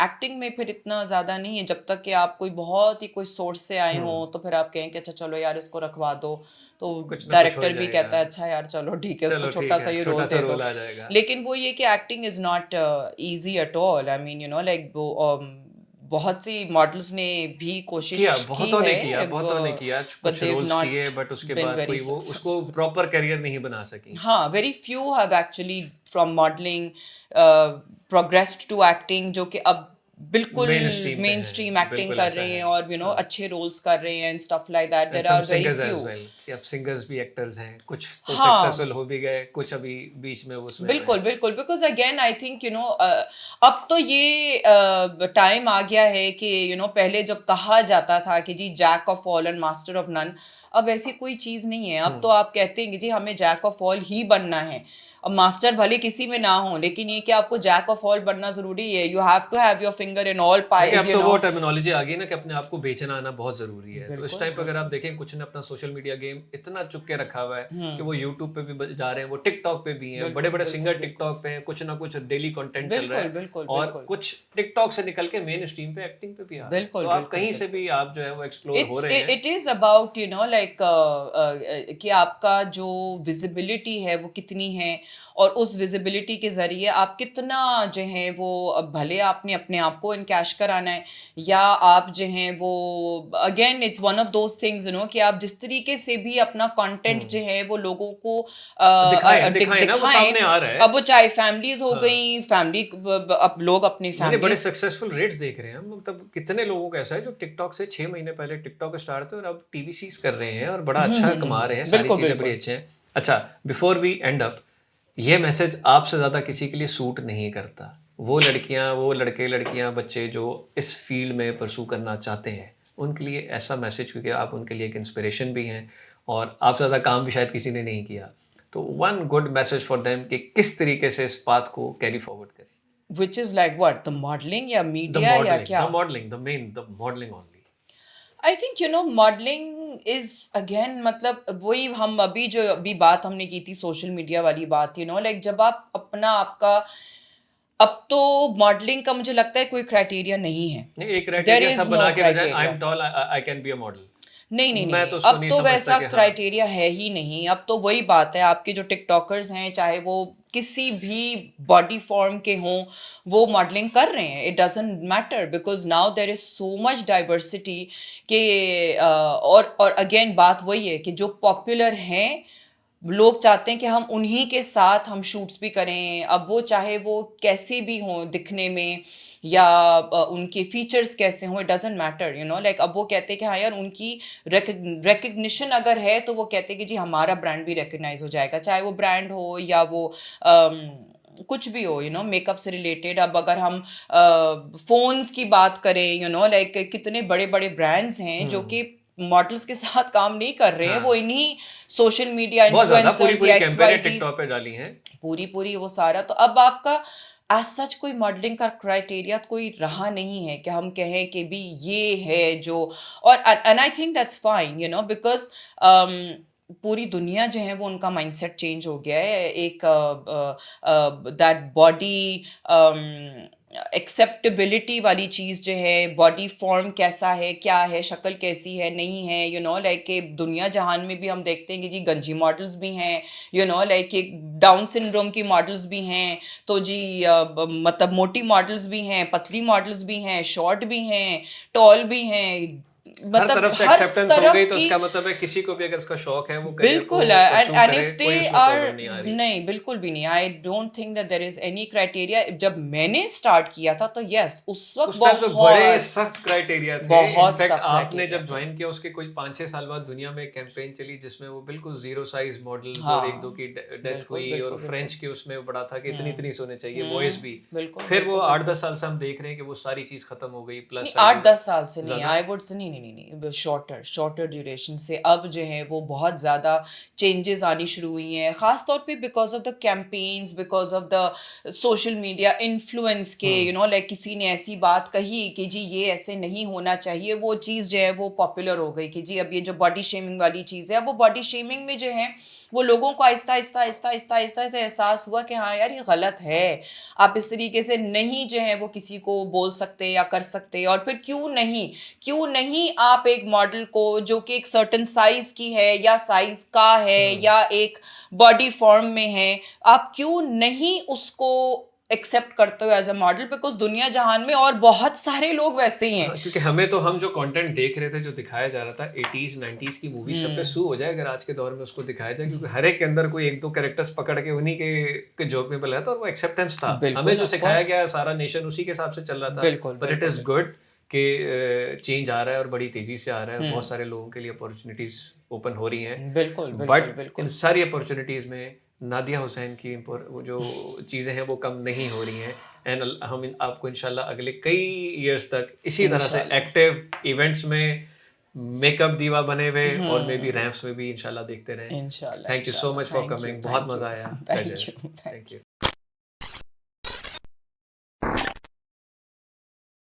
एक्टिंग में फिर इतना ज़्यादा नहीं है जब तक कि आप कोई बहुत ही कोई सोर्स से आए हों तो फिर आप कहें कि अच्छा चलो यार इसको रखवा दो तो कुछ ना कुछ हो डायरेक्टर भी जाएगा। कहता है अच्छा यार चलो ठीक है उसको चलो छोटा ठीक सा है, ही छोटा रोल सा दे दो। रोल आ जाएगा। लेकिन वो ये कि acting is not easy at all, I mean, you know, like वो बहुत सी मॉडल्स ने भी कोशिश किया, की है बहुतों ने किया, बट कुछ दे हैव रोल्स नॉट किए बट उसके बिन बाद वेरी कोई वो उसको सक्सेसफुल। प्रॉपर करियर नहीं बना सकी। हाँ, very few have actually from modelling progressed to acting जो कि अब बिल्कुल मेन स्ट्रीम पे मेन हैं, स्ट्रीम एक्टिंग बिल्कुल कर ऐसा रहे है। हैं और यू नो हाँ। अच्छे रोल्स कर रहे हैं and stuff like that, and there some are very singers few. As well कि अब सिंगर्स भी एक्टर्स हैं, कुछ तो सक्सेसफुल हाँ, हो भी गए, कुछ अभी बीच में उसमें आए बिल्कुल हैं। बिल्कुल because again I think, you know, अब तो ये टाइम आ गया है कि यू नो पहले जब कहा जाता था कि जी jack of all and master of none, अब ऐसी कोई चीज नहीं है। अब तो आप कहते हैं कि जी हमें जैक ऑफ ऑल ही बनना है। अब मास्टर भले किसी में ना हो लेकिन ये कि आपको जैक ऑफ ऑल बनना जरूरी है, you have to have your finger in all देखिए अब पाइज, यू तो नो। वो टर्मिनोलॉजी आ गई ना कि अपने आप को बेचना आना बहुत जरूरी है। तो इस बिल्कुल टाइम पे अगर आप बिल्कुल। देखें कुछ ने अपना सोशल मीडिया गेम इतना चुप के रखा हुआ है कि वो यूट्यूब पे भी जा रहे हैं, वो टिकटॉक पे भी हैं, बड़े बिल्कुल बड़े बिल्कुल सिंगर बिल्कुल टिकटॉक पे हैं, कुछ ना कुछ डेली कंटेंट चल रहा बिल्कुल है। बिल्कुल और बिल्कुल कुछ टिकटॉक से निकल के मेन स्ट्रीम पे एक्टिंग पे भी आ रहे हैं, बिल्कुल तो आप बिल्कुल कहीं से बिल्कुल। भी आप जो है वो एक्सप्लोर हो रहे हैं। It is about, you know, like कि आपका जो विजिबिलिटी है वो कितनी है और उस विजिबिलिटी के जरिए आप कितना जो है वो भले आपने अपने आप को इनकैश कराना है या आप जो हैं वो again it's one of those things, you know, कि आप जिस तरीके से भी अपना कंटेंट जो है वो लोगों को दिखाएं ना, वो दिखाएं। सामने आ रहा है। अब वो चाहे फैमिलीज हो हाँ। गई, फैमिली, अब लोग अपनी मैंने बड़े फैमिलीज। सक्सेसफुल रेट्स देख रहे हैं हम, मतलब कितने लोगों का ऐसा है जो टिकटॉक से 6 महीने पहले टिकटॉक स्टार्ट थे और अब टीवीसीज कर रहे हैं और बड़ा अच्छा कमा रहे हैं, सारी बिल्कुल चीजें बड़ी बिल्कुल। अच्छी हैं। अच्छा, बिफोर वी एंड अप, ये मैसेज आपसे ज़्यादा किसी के लिए सूट नहीं करता। वो लड़कियां, वो लड़के लड़कियां, बच्चे जो इस फील्ड में परसू करना चाहते हैं उनके लिए ऐसा मैसेज, क्योंकि आप उनके लिए एक इंस्पिरेशन भी हैं और आपसे ज़्यादा काम भी शायद किसी ने नहीं किया, तो one good message for them कि किस तरीके से इस पाथ को कैरी फॉरवर्ड करें। Which is like what? The modeling या द media या मॉडलिंग, क्या? The modelling only. I think, you know, modeling is again, मतलब वही हम अभी जो अभी बात हमने की थी सोशल मीडिया वाली बात, यू नो, लाइक जब आप अपना आपका अब तो मॉडलिंग का मुझे लगता है कोई क्राइटेरिया नहीं है। नहीं, एक देयर क्राइटेरिया इज सब नो बना के रह जाए, I criteria. Am tall, I can be a model. नहीं नहीं मैं नहीं, तो उसको अब नहीं तो समझता वैसा कि हाँ। क्राइटेरिया है ही नहीं। अब तो वही बात है, आपके जो टिकटॉकर्स हैं चाहे वो किसी भी बॉडी फॉर्म के हों, वो मॉडलिंग कर रहे हैं। It doesn't matter because now there is so much diversity के और अगेन बात वही है कि जो पॉपुलर हैं लोग चाहते हैं कि हम उन्हीं के साथ हम शूट्स भी करें। अब वो चाहे वो कैसे भी हों दिखने में या उनके फीचर्स कैसे हों, it doesn't matter you know. Like अब वो कहते हैं कि हाँ यार उनकी रिकग्निशन अगर है तो वो कहते हैं कि जी हमारा ब्रांड भी रिकग्नाइज हो जाएगा, चाहे वो ब्रांड हो या वो कुछ भी हो यू नो, मेकअप से रिलेटेड। अब अगर हम फोन्स की बात करें यू नो, लाइक कितने बड़े बड़े ब्रांड्स हैं जो कि मॉडल्स के साथ काम नहीं कर रहे हैं, वो हाँ, इन्हीं सोशल मीडिया बहुत ज्यादा पूरी इन्फ्लुएंसर्स पूरी या एक्स वाई कैंपेनें जी टिकटॉक पे डाली हैं। पूरी पूरी वो सारा। तो अब आपका एज सच कोई मॉडलिंग का क्राइटेरिया कोई रहा नहीं है कि हम कहें कि भी ये है जो। और and I think that's fine you know, because पूरी दुनिया जो है वो उनका माइंडसेट चेंज हो गया है। एक दैट बॉडी एक्सेप्टेबिलिटी वाली चीज़ जो है, बॉडी फॉर्म कैसा है, क्या है, शक्ल कैसी है, नहीं है यू नो। लाइक कि दुनिया जहान में भी हम देखते हैं कि जी गंजी मॉडल्स भी हैं यू नो, लाइक एक डाउन सिंड्रोम की मॉडल्स भी हैं, तो जी मतलब मोटी मॉडल्स भी हैं, पतली मॉडल्स भी हैं, शॉर्ट भी हैं, टॉल भी हैं, हर मतलब तरफ से हर एक्सेप्टेंस हो गई तरफ तो की। इसका मतलब है किसी को भी अगर इसका शौक है वो करियर को बिल्कुल परस्यू एंड करे, इफ दे कोई उसमें आर, प्रॉब्लम नहीं आ रही। नहीं बिल्कुल भी नहीं, I don't think that there is any criteria. जब मैंने स्टार्ट किया था तो यस उस वक्त उस टाइम तो बड़े बहुत सख्त क्राइटेरिया थे। बहुत इनफैक्ट सब आपने क्राइटेरिया जब थे। ज्वाइन किया उसके कोई 5-6 साल बाद दुनिया में एक कैंपेन चली जिसमें वो बिल्कुल जीरो साइज मॉडल्स और एक दो हाँ की डेथ बिल्कुल हुई, और बिल्कुल फ्रेंच बिल्कुल। के उसमें बड़ा था कि इतनी हम्म इतनी सोने चाहिए बॉयज भी। बिल्कुल फिर वो बिल्कुल 8-10 बिल्कुल। साल से हम देख रहे हैं कि वो सारी चीज खत्म हो गई, नहीं प्लस 8-10 साल से नहीं, ज्यादा। आई वुड से नहीं नहीं नहीं नहीं, शॉर्टर शॉर्टर ड्यूरेशन से अब जो है वो बहुत ज़्यादा चेंजेस आनी शुरू हुई हैं, ख़ास तौर पे because of the campaigns, because of the social media influence के यू नो। लाइक किसी ने ऐसी बात कही कि जी ये ऐसे नहीं होना चाहिए, वो चीज़ जो है वो पॉपुलर हो गई कि जी अब ये जो बॉडी शेमिंग वाली चीज़ है, अब वो बॉडी शेमिंग में जो है वो लोगों को आहिस्ता आहिस्ता आहिस्ता आहिस्ता आहिस्ता से एहसास हुआ कि हाँ यार ये गलत है, आप इस तरीके से नहीं जो है वो किसी को बोल सकते या कर सकते। और फिर क्यों नहीं आप एक मॉडल को जो कि एक सर्टेन साइज की है या साइज का है या एक बॉडी फॉर्म में है, आप क्यों नहीं उसको एक्सेप्ट करते हो एज अ मॉडल, बिकॉज दुनिया जहान में और बहुत सारे लोग वैसे ही हैं। हाँ, क्योंकि हमें तो हम जो कंटेंट देख रहे थे, जो दिखाया जा रहा था 80s 90s की मूवीज सब पे सू हो जाए अगर आज के दौर में उसको दिखाया जाए, क्योंकि हर एक के अंदर कोई एक दो कैरेक्टर्स पकड़ के उन्हीं के जोक में बुलाया था और वो एक्सेप्टेंस था। हमें बिल्कुल जो ऑफ सिखाया कोर्स, गया सारा नेशन उसी के हिसाब से चल रहा था। बिल्कुल बट इट बिल्कुल इज बिल्कुल। गुड कि चेंज आ रहा है और बड़ी तेजी से आ रहा है, बहुत सारे लोगों के लिए अपॉर्चुनिटीज ओपन हो रही हैं। बिल्कुल बिल्कुल बट इन बिल्कुल। सारी अपॉर्चुनिटीज में नादिया हुसैन की वो जो चीज़ें हैं वो कम नहीं हो रही हैं। एंड हम आपको इंशाल्लाह अगले कई इयर्स तक इसी तरह से इंशाल्लाह। एक्टिव इवेंट्स में मेकअप दीवा बने हुए और मे बी रैंप्स में भी इंशाल्लाह देखते रहें। इंशाल्लाह थैंक यू सो इंशाल्लाह। Much for thank you coming, बहुत थैंक यू मज़ा आया। Thank pleasure. You thank thank you. You.